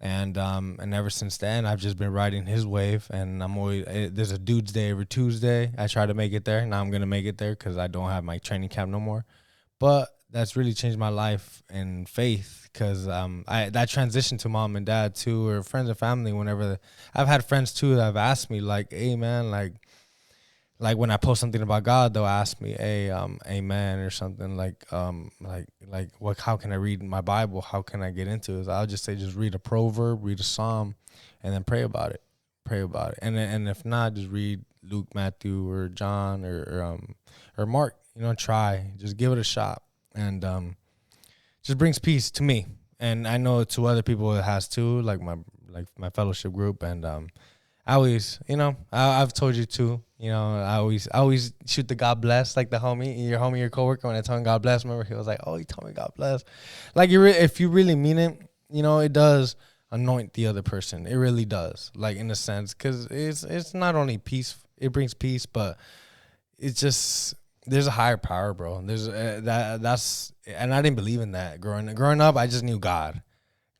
S2: And ever since then, I've just been riding his wave. And there's a dude's day every Tuesday. I try to make it there. Now I'm going to make it there because I don't have my training camp no more. But that's really changed my life and faith because that transition to mom and dad too, or friends and family. Whenever I've had friends too that have asked me like, "Hey man, like when I post something about God, they'll ask me, hey, amen or something like what? How can I read my Bible? How can I get into it? I'll just say, just read a proverb, read a psalm, and then pray about it. And if not, just read Luke, Matthew, or John, or Mark. You know, just give it a shot. And just brings peace to me, and I know to other people it has too, like my fellowship group. And I always, you know, I've told you too, you know, I always shoot the God bless, like your homie, your coworker. When I told him God bless, remember he was like, oh, he told me God bless. Like if you really mean it, you know, it does anoint the other person. It really does, like in a sense, because it's not only peace, it brings peace, but it's just. There's a higher power, bro. There's that's, and I didn't believe in that growing up. I just knew God.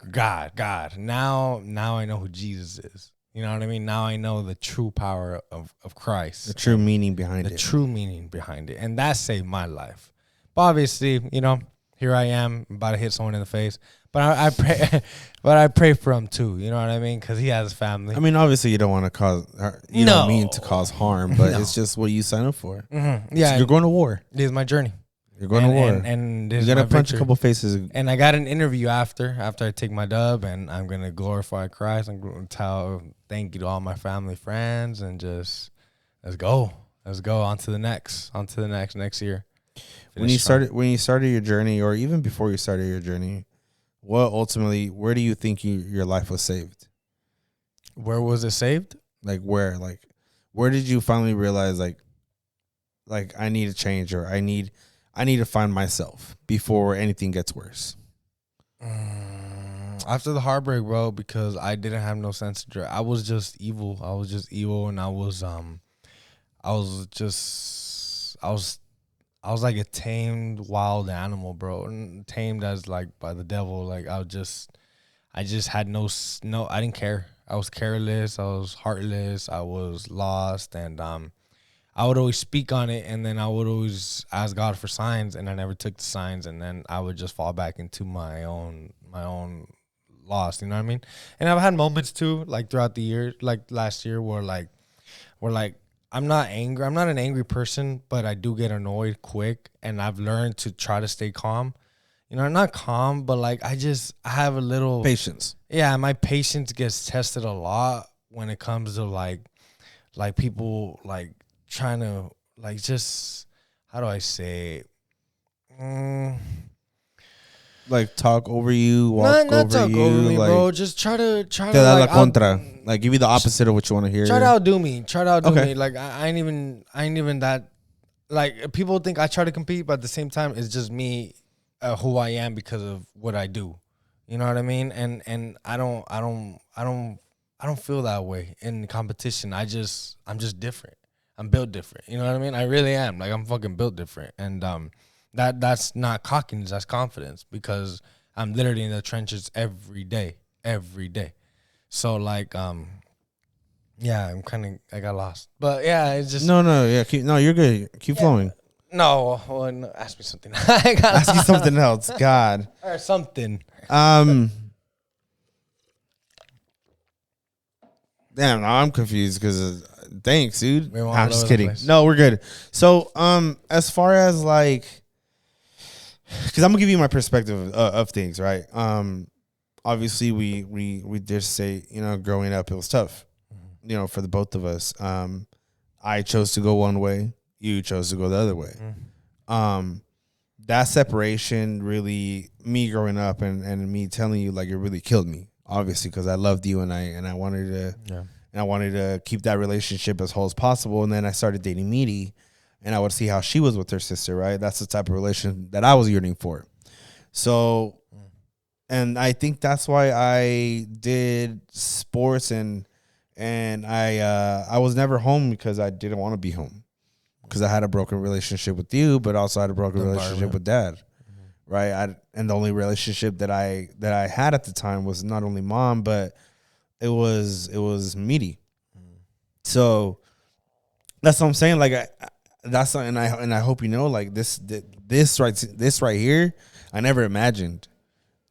S2: Now I know who Jesus is. You know what I mean? Now I know the true power of Christ.
S1: The true meaning behind it.
S2: The true meaning behind it, and that saved my life. But obviously, you know, here I am about to hit someone in the face. But I pray, but I pray for him too. You know what I mean? Because he has a family.
S1: I mean, obviously, you don't want to don't mean to cause harm, but it's just what you sign up for.
S2: Mm-hmm. Yeah,
S1: you're going to war.
S2: It is my journey.
S1: You're going to war.
S2: And
S1: you're going to punch a couple faces.
S2: And I got an interview after I take my dub, and I'm going to glorify Christ. I'm going to tell thank you to all my family, friends, and just let's go. Let's go on to the next year.
S1: When you started your journey, or even before you started your journey, where do you think your life was saved?
S2: Where was it saved?
S1: Like where did you finally realize like I need to change, or I need to find myself before anything gets worse?
S2: After the heartbreak, bro, because I didn't have no sense of joy. I was just evil, and I was like a tamed wild animal, bro. And tamed as like by the devil. Like I just had no, I didn't care. I was careless. I was heartless. I was lost. And I would always speak on it, and then I would always ask God for signs, and I never took the signs, and then I would just fall back into my own loss. You know what I mean? And I've had moments too, like throughout the year, like last year, where I'm not angry. I'm not an angry person, but I do get annoyed quick, and I've learned to try to stay calm. You know, not calm, but like I have a little
S1: patience.
S2: Yeah, my patience gets tested a lot when it comes to like people like trying to like just, how do I say it?
S1: Like talk over you, walk
S2: not
S1: over
S2: talk
S1: you,
S2: over me,
S1: like,
S2: bro. Just try to
S1: la
S2: like
S1: contra, like give you the opposite of what you want to hear.
S2: Try to outdo me.
S1: Okay.
S2: Like I ain't even that. Like people think I try to compete, but at the same time, it's just me, who I am because of what I do. You know what I mean? And I don't feel that way in competition. I'm just different. I'm built different. You know what I mean? I really am. Like I'm fucking built different. And that's not cockiness, that's confidence, because I'm literally in the trenches every day. So like yeah, I got lost. But yeah, it's just
S1: you're good. Keep flowing.
S2: No, ask me something.
S1: Ask you something else. God.
S2: Or something.
S1: Damn, now I'm confused because thanks, dude. I'm just kidding. No, we're good. So, as far as like, because I'm gonna give you my perspective of things, right? Obviously, we just say, growing up, it was tough, for the both of us. I chose to go one way. You chose to go the other way. That separation really, me growing up and me telling you, like, it really killed me, obviously, because I loved you and I wanted to keep that relationship as whole as possible. And then I started dating Meaty, and I would see how she was with her sister, right? That's the type of relation that I was yearning for. So, and I think that's why I did sports, and I was never home because I didn't want to be home, because I had a broken relationship with you, but also had a broken relationship with Dad, right? And the only relationship that I had at the time was not only Mom, but it was Meaty. So that's what I'm saying. Like that's something, and I hope you know, like this right here, I never imagined.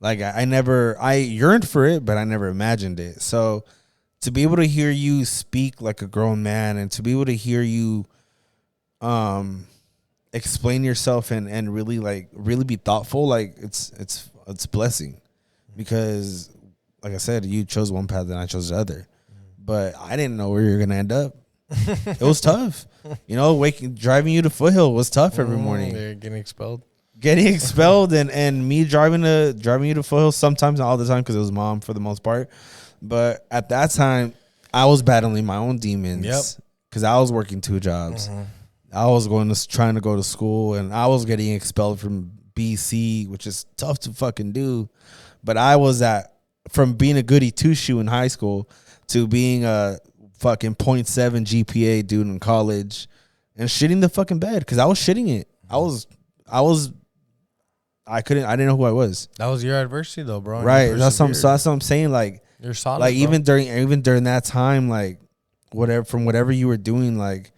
S1: Like I yearned for it, but I never imagined it. So to be able to hear you speak like a grown man, and to be able to hear you explain yourself and really be thoughtful, like it's a blessing, because like I said, you chose one path and I chose the other, but I didn't know where you're gonna end up. It was tough, driving you to Foothill was tough every morning.
S2: You're getting
S1: expelled, and me driving you to Foothill sometimes, not all the time, because it was Mom for the most part. But at that time, I was battling my own demons, because I was working 2 jobs. I was trying to go to school, and I was getting expelled from BC, which is tough to fucking do. But I was from being a goody two-shoe in high school to being a fucking 0.7 GPA dude in college, and shitting the fucking bed, because I was shitting it. I didn't know who I was.
S2: That was your adversity though, bro.
S1: Right. That's what I'm saying. Like,
S2: you're solid.
S1: Like,
S2: bro.
S1: even during that time, like whatever you were doing, like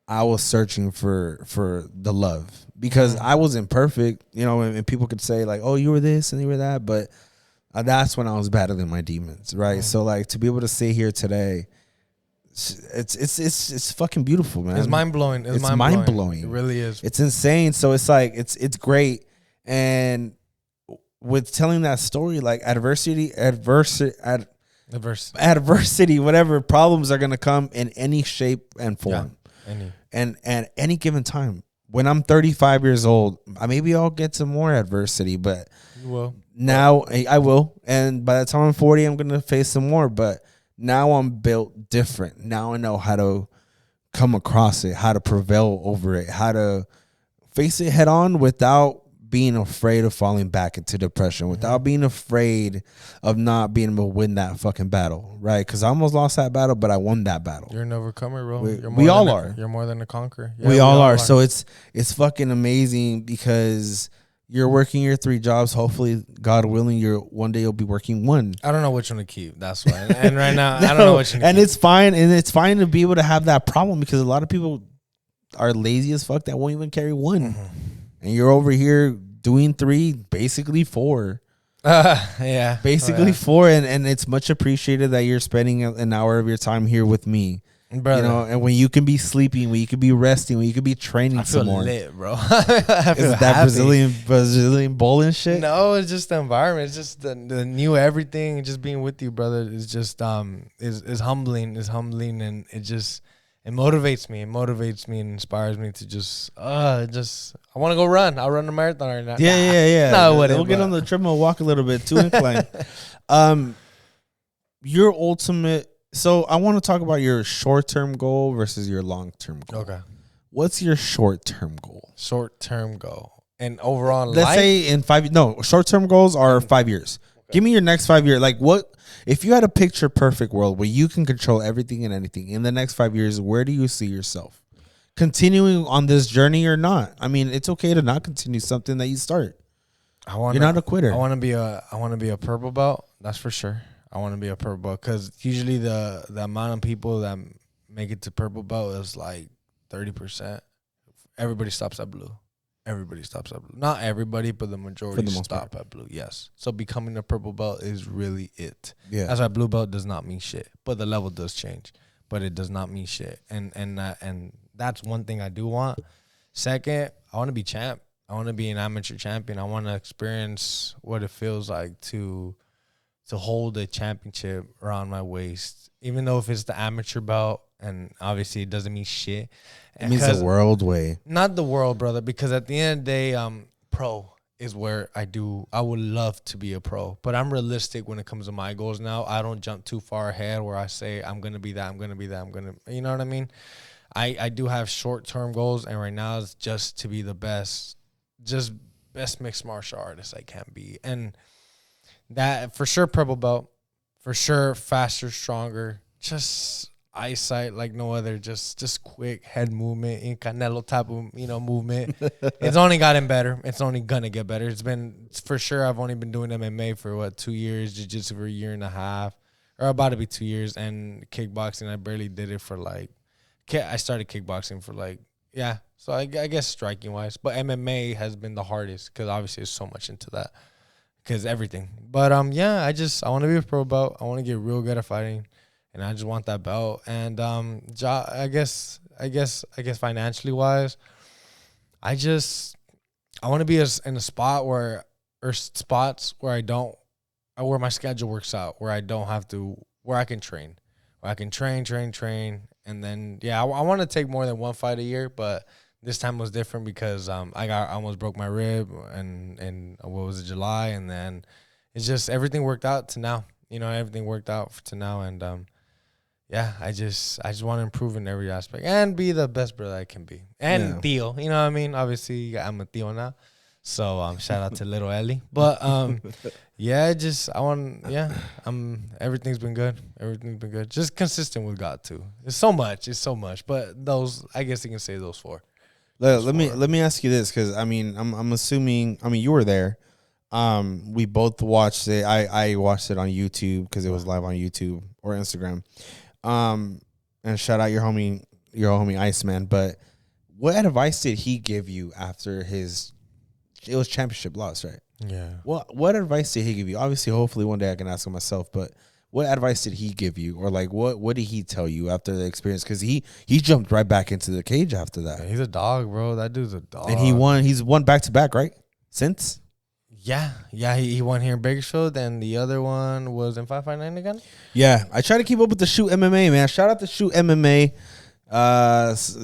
S1: I was searching for the love, because I wasn't perfect, and people could say like, oh, you were this and you were that, but that's when I was battling my demons, right? So like, to be able to sit here today it's fucking beautiful, man.
S2: It's mind blowing.
S1: It's mind blowing.
S2: It really is.
S1: It's insane. So it's like it's great. And with telling that story, like adversity, whatever problems are gonna come in any shape and form, and at any given time. When I'm 35 years old, maybe I'll get some more adversity, but
S2: you will.
S1: Now I will, and by the time I'm 40, I'm gonna face some more. But now I'm built different. Now I know how to come across it, how to prevail over it, how to face it head on without being afraid of falling back into depression, without being afraid of not being able to win that fucking battle, right? Because I almost lost that battle, but I won that battle.
S2: You're an overcomer, bro.
S1: We all are.
S2: You're more than a conqueror. Yeah,
S1: we all are. So it's fucking amazing because you're working your 3 jobs. Hopefully, God willing, one day you'll be working 1.
S2: I don't know which one to keep. That's why. And right now, I don't know which one to
S1: keep.
S2: It's
S1: fine. And it's fine to be able to have that problem because a lot of people are lazy as fuck that won't even carry 1. And you're over here doing 3, basically 4.
S2: Yeah.
S1: Basically 4. And it's much appreciated that you're spending an hour of your time here with me. Brother. You know, and when you can be sleeping, when you can be resting, when you can be training some more.
S2: I feel lit, bro. I feel
S1: Is that Brazilian bowling shit?
S2: No, it's just the environment. It's just the new everything. Just being with you, brother, is just is humbling. Is humbling, and it motivates me. It motivates me and inspires me to just I want to go run. I'll run a marathon right now.
S1: Yeah.
S2: No, I wouldn't.
S1: We'll get on the treadmill, walk a little bit, too inclined. Your ultimate. So I want to talk about your short-term goal versus your long-term goal.
S2: Okay.
S1: What's your short-term goal?
S2: Short-term goal. And overall
S1: Let's say in 5 no, short-term goals are 5 years. Okay. Give me your next 5 years. Like what if you had a picture perfect world where you can control everything and anything in the next 5 years, where do you see yourself? Continuing on this journey or not? I mean, it's okay to not continue something that you start. You're not a quitter.
S2: I want to be a purple belt, that's for sure. I want to be a purple belt because usually the amount of people that make it to purple belt is like 30%. Everybody stops at blue. Not everybody, but the majority stop at blue. Yes. So becoming a purple belt is really it. Yeah. That's why blue belt does not mean shit, but the level does change. But it does not mean shit. And that's one thing I do want. Second, I want to be champ. I want to be an amateur champion. I want to experience what it feels like to hold a championship around my waist, even though if it's the amateur belt, and obviously it doesn't mean shit.
S1: It means the world way.
S2: Not the world, brother, because at the end of the day, pro is where I would love to be a pro, but I'm realistic when it comes to my goals now. I don't jump too far ahead where I say, I'm going to be that, you know what I mean? I do have short-term goals, and right now it's just to be the best mixed martial artist I can be. And that for sure, purple belt, for sure, faster, stronger, just eyesight like no other, just quick head movement, in Canelo type of movement. It's only gotten better. It's only gonna get better. It's for sure. I've only been doing MMA for 2 years, jiu-jitsu for 1.5 years, or about to be 2 years, and kickboxing I barely did it for I started kickboxing for so I guess striking wise, but MMA has been the hardest because obviously there's so much into that. Because everything. But I want to be a pro belt. I want to get real good at fighting, and I just want that belt. And I guess financially wise, I want to be in a spot where where my schedule works out, where I don't have to, where I can train, and then I want to take more than 1 fight a year, but this time was different because I almost broke my rib and what was it, July, and then it's just everything worked out to now. Everything worked out to now, and I just want to improve in every aspect and be the best brother I can be. And Theo, you know what I mean? Obviously, I'm a Theo now, so shout out to little Ellie. But everything's been good. Just consistent with God too. It's so much. But those, I guess you can say those 4.
S1: Let me ask you this, because I'm assuming you were there. We both watched it. I watched it on YouTube because it was live on YouTube or Instagram. And shout out your homie Iceman. But what advice did he give you after it was championship loss, right?
S2: Yeah.
S1: What advice did he give you? Obviously, hopefully one day I can ask him myself. But what advice did he give you, or like what did he tell you after the experience? Because he jumped right back into the cage after that.
S2: Yeah, he's a dog, bro. That dude's a dog.
S1: And he's won back to back, right? Since.
S2: Yeah, he won here in Bakersfield, and the other one was in 559 again.
S1: Yeah, I try to keep up with the Shoot MMA, man. Shout out to Shoot MMA,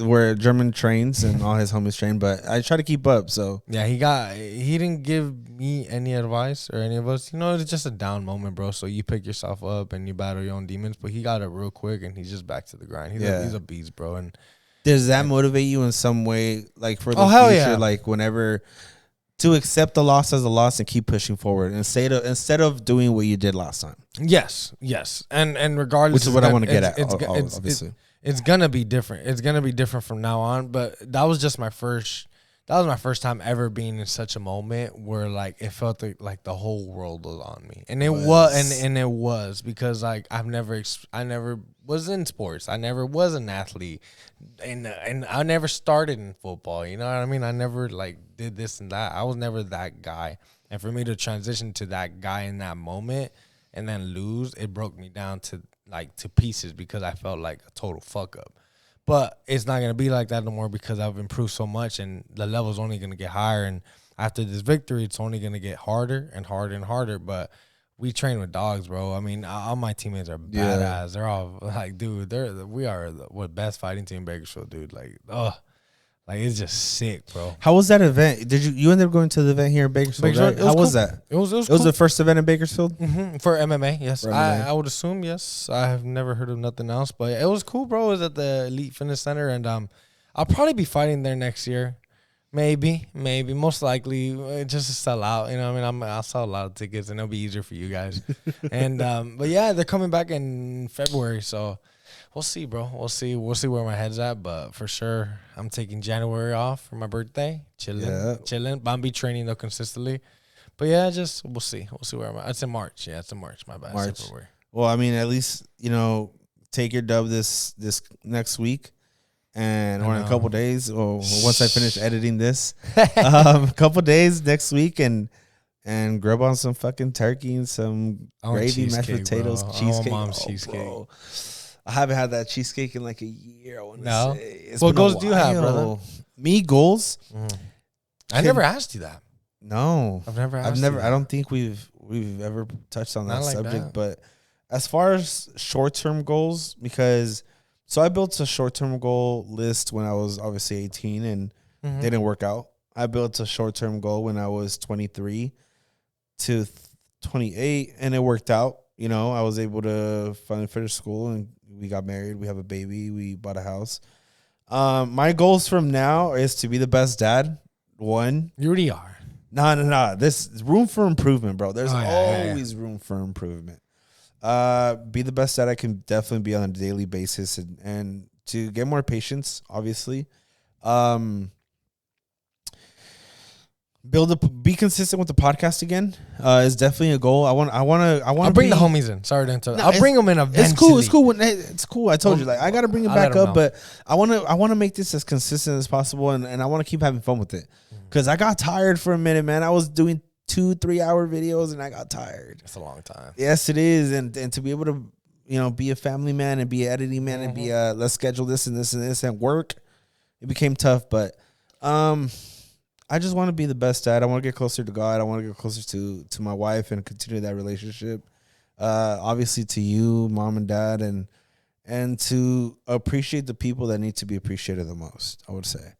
S1: where German trains and all his homies train. But I try to keep up. So
S2: yeah, he didn't give me any advice or any of us. You know, it's just a down moment, bro. So you pick yourself up and you battle your own demons. But he got it real quick, and he's just back to the grind. He's a beast, bro. And
S1: does that motivate you in some way, like for the
S2: hell
S1: future,
S2: yeah.
S1: like whenever? To accept the loss as a loss and keep pushing forward instead of doing what you did last time.
S2: Yes, and regardless,
S1: which is what I want to get at. Obviously,
S2: it's gonna be different. It's gonna be different from now on. But that was my first time ever being in such a moment where like it felt like the whole world was on me, and it was because like I never was in sports. I never was an athlete, and I never started in football. You know what I mean? I never like did this and that. I was never that guy, and for me to transition to that guy in that moment and then lose, it broke me down to pieces because I felt like a total fuck up. But it's not going to be like that no more because I've improved so much and the level's only going to get higher. And after this victory, it's only going to get harder and harder and harder. But we train with dogs, bro. I mean, all my teammates are badass. Yeah. They're all like, dude, we are the best fighting team in Bakersfield, dude. Like, like it's just sick, bro.
S1: How was that event? Did you end up going to the event here in Bakersfield? Right? How was that?
S2: It was
S1: cool. The first event in Bakersfield?
S2: Mm-hmm. For MMA, yes. I would assume, yes. I have never heard of nothing else, but it was cool, bro. It was at the Elite Fitness Center, and I'll probably be fighting there next year. Maybe, most likely, just to sell out. You know what I mean? I'll sell a lot of tickets, and it'll be easier for you guys. And but yeah, they're coming back in February, so we'll see, bro. We'll see where my head's at, but for sure, I'm taking January off for my birthday. Chilling. But I'll be training though consistently. But yeah, we'll see. We'll see where I'm at. It's in March. Yeah, it's in March. My bad.
S1: March. Well, I mean, at least take your dub this next week, and or in a couple days, or once I finish editing this, a couple days next week, and grab on some fucking turkey and some gravy, mashed potatoes, cheesecake. Mom's cheesecake. Bro. I haven't had that cheesecake in like a year. I want to say.
S2: What goals do you have, brother?
S1: Me goals?
S2: I never asked you that.
S1: No,
S2: I've never. I
S1: don't think we've ever touched on that subject.
S2: That.
S1: But as far as short-term goals, so I built a short-term goal list when I was obviously 18 and didn't work out. I built a short-term goal when I was 23 to 28, and it worked out. I was able to finally finish school, and we got married. We have a baby. We bought a house. My goals from now is to be the best dad. One.
S2: You already are.
S1: No. This is room for improvement, bro. There's always room for improvement. Be the best dad I can definitely be on a daily basis, and to get more patience, obviously. Be consistent with the podcast again is definitely a goal. I want to.
S2: I'll bring the homies in. Sorry to interrupt. I'll bring them in eventually.
S1: It's cool. It's cool. I told you, like, I got to bring it back up, but I want to make this as consistent as possible, and I want to keep having fun with it, because I got tired for a minute, man. I was doing 2-3 hour videos, and I got tired.
S2: It's a long time.
S1: Yes, it is, and to be able to be a family man and be an editing man and be let's schedule this and this and this and work, it became tough, but I just want to be the best dad. I want to get closer to God. I want to get closer to my wife and continue that relationship. Obviously to you, mom and dad, and to appreciate the people that need to be appreciated the most, I would say.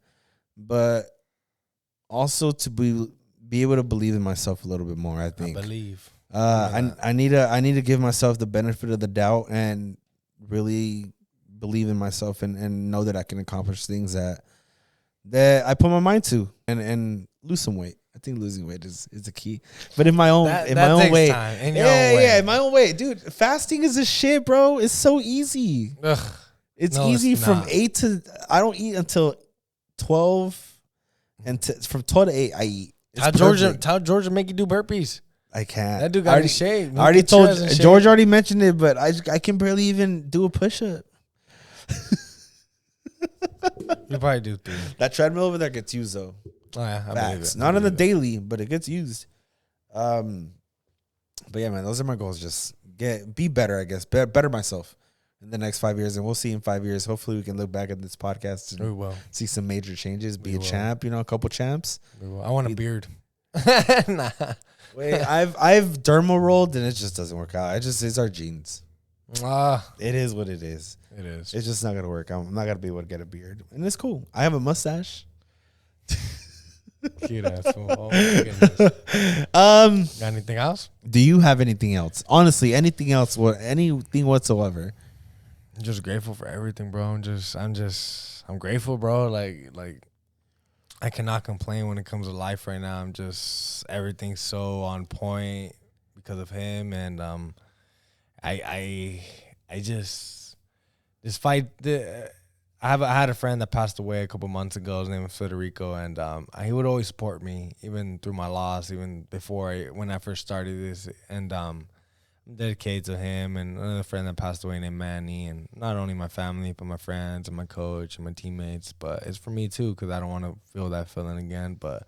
S1: But also to be able to believe in myself a little bit more, I think. I need to give myself the benefit of the doubt and really believe in myself and know that I can accomplish things that I put my mind to, and lose some weight. I think losing weight is the key. But in my own way. In my own way. Dude, fasting is a shit, bro. It's so easy. It's easy from 8 to I don't eat until 12, and from 12 to 8 I eat.
S2: How Georgia make you do burpees?
S1: I can't.
S2: That dude got in shape.
S1: I already told George already mentioned it, but I can barely even do a push-up.
S2: You probably do too.
S1: That treadmill over there gets used though.
S2: Oh yeah, I believe it.
S1: Not on the daily, but it gets used. But yeah, man, those are my goals. Just be better, I guess. Better myself in the next 5 years, and we'll see in 5 years. Hopefully, we can look back at this podcast and see some major changes. Be a champ, a couple champs.
S2: I want a beard. Nah.
S1: Wait, I've dermal rolled and it just doesn't work out. It's our genes. It is what it is.
S2: It is.
S1: It's just not gonna work. I'm not gonna be able to get a beard, and it's cool. I have a mustache.
S2: Cute asshole. Oh my goodness. Got anything else?
S1: Do you have anything else? Honestly, anything else? Anything whatsoever?
S2: I'm just grateful for everything, bro. I'm grateful, bro. Like I cannot complain when it comes to life right now. Everything's so on point because of him, and I just fight. I had a friend that passed away a couple months ago. His name was Federico, and he would always support me, even through my loss, even before when I first started this. And I'm dedicated to him and another friend that passed away named Manny, and not only my family, but my friends and my coach and my teammates. But it's for me too, because I don't want to feel that feeling again. But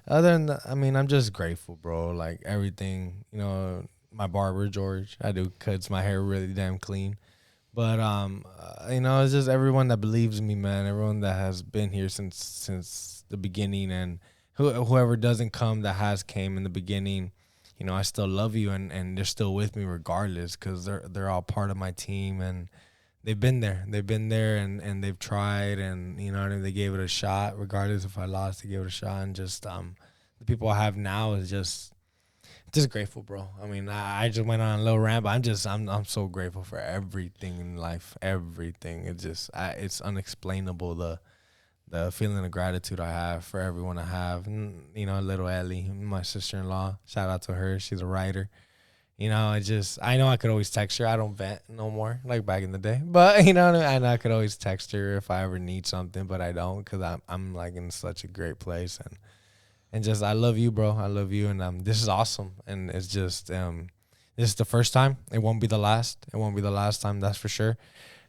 S2: other than that, I mean, I'm just grateful, bro. Like everything, my barber George, I do cuts my hair really damn clean. But it's just everyone that believes in me, man. Everyone that has been here since the beginning, and whoever doesn't come that has came in the beginning. I still love you, and they're still with me regardless, because they're all part of my team, and they've been there. They've been there, and they've tried, and they gave it a shot. Regardless if I lost, they gave it a shot, and just the people I have now is just grateful, bro. I mean, I just went on a little rant, but I'm so grateful for everything in life. Everything. It's unexplainable, the feeling of gratitude I have for everyone I have. And, little Ellie, my sister-in-law, shout out to her. She's a writer. I know I could always text her. I don't vent no more like back in the day. But, I know I could always text her if I ever need something, but I don't, because I'm like in such a great place. And just, I love you, bro. I love you. And this is awesome. And it's just, this is the first time. It won't be the last. It won't be the last time, that's for sure.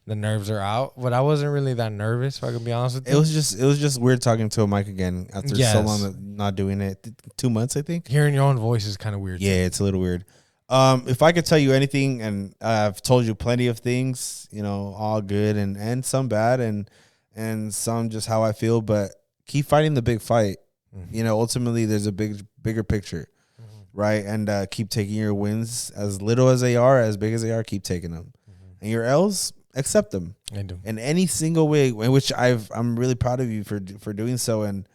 S2: The nerves are out. But I wasn't really that nervous, if I can be honest with you.
S1: It was just weird talking to a mic again after so long of not doing it. 2 months, I think.
S2: Hearing your own voice is kind of weird.
S1: Yeah, it's a little weird. If I could tell you anything, and I've told you plenty of things, all good and some bad, and some just how I feel, but keep fighting the big fight. Mm-hmm. Ultimately, there's a bigger picture, right? And keep taking your wins, as little as they are, as big as they are. Keep taking them, and your L's, accept them.
S2: I do.
S1: In any single way, in which I'm really proud of you for doing so, and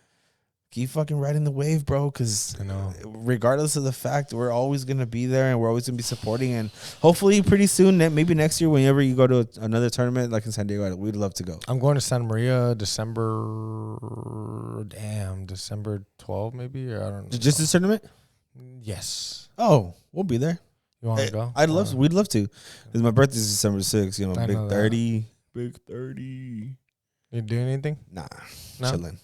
S1: keep fucking riding the wave, bro. Because regardless of the fact, we're always gonna be there, and we're always gonna be supporting. And hopefully, pretty soon, maybe next year, whenever you go to another tournament like in San Diego, we'd love to go.
S2: I'm going to Santa Maria December 12th, maybe, or I don't know.
S1: Just this tournament?
S2: Yes.
S1: Oh, we'll be there.
S2: You want to go?
S1: We'd love to. Because my birthday's December 6th.
S2: I
S1: big
S2: know
S1: 30. Big 30.
S2: You doing anything?
S1: Nah,
S2: no?
S1: Chilling.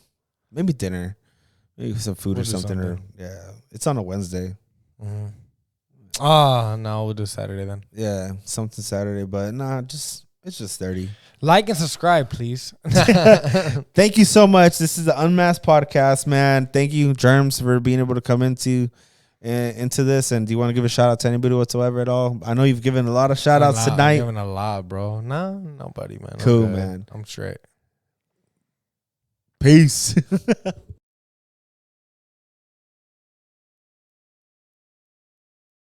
S1: Maybe dinner. Maybe some food or something. It's on a Wednesday.
S2: Mm-hmm. Oh, no, we'll do Saturday then.
S1: Yeah, something Saturday. But nah, it's just 30.
S2: Like and subscribe, please.
S1: Thank you so much. This is the Unmasked Podcast, man. Thank you, Germs, for being able to come into this. And do you want to give a shout out to anybody whatsoever at all? I know you've given a lot of shout outs tonight.
S2: I'm giving a lot, bro. No, nobody, man.
S1: Cool, man.
S2: I'm straight.
S1: Peace.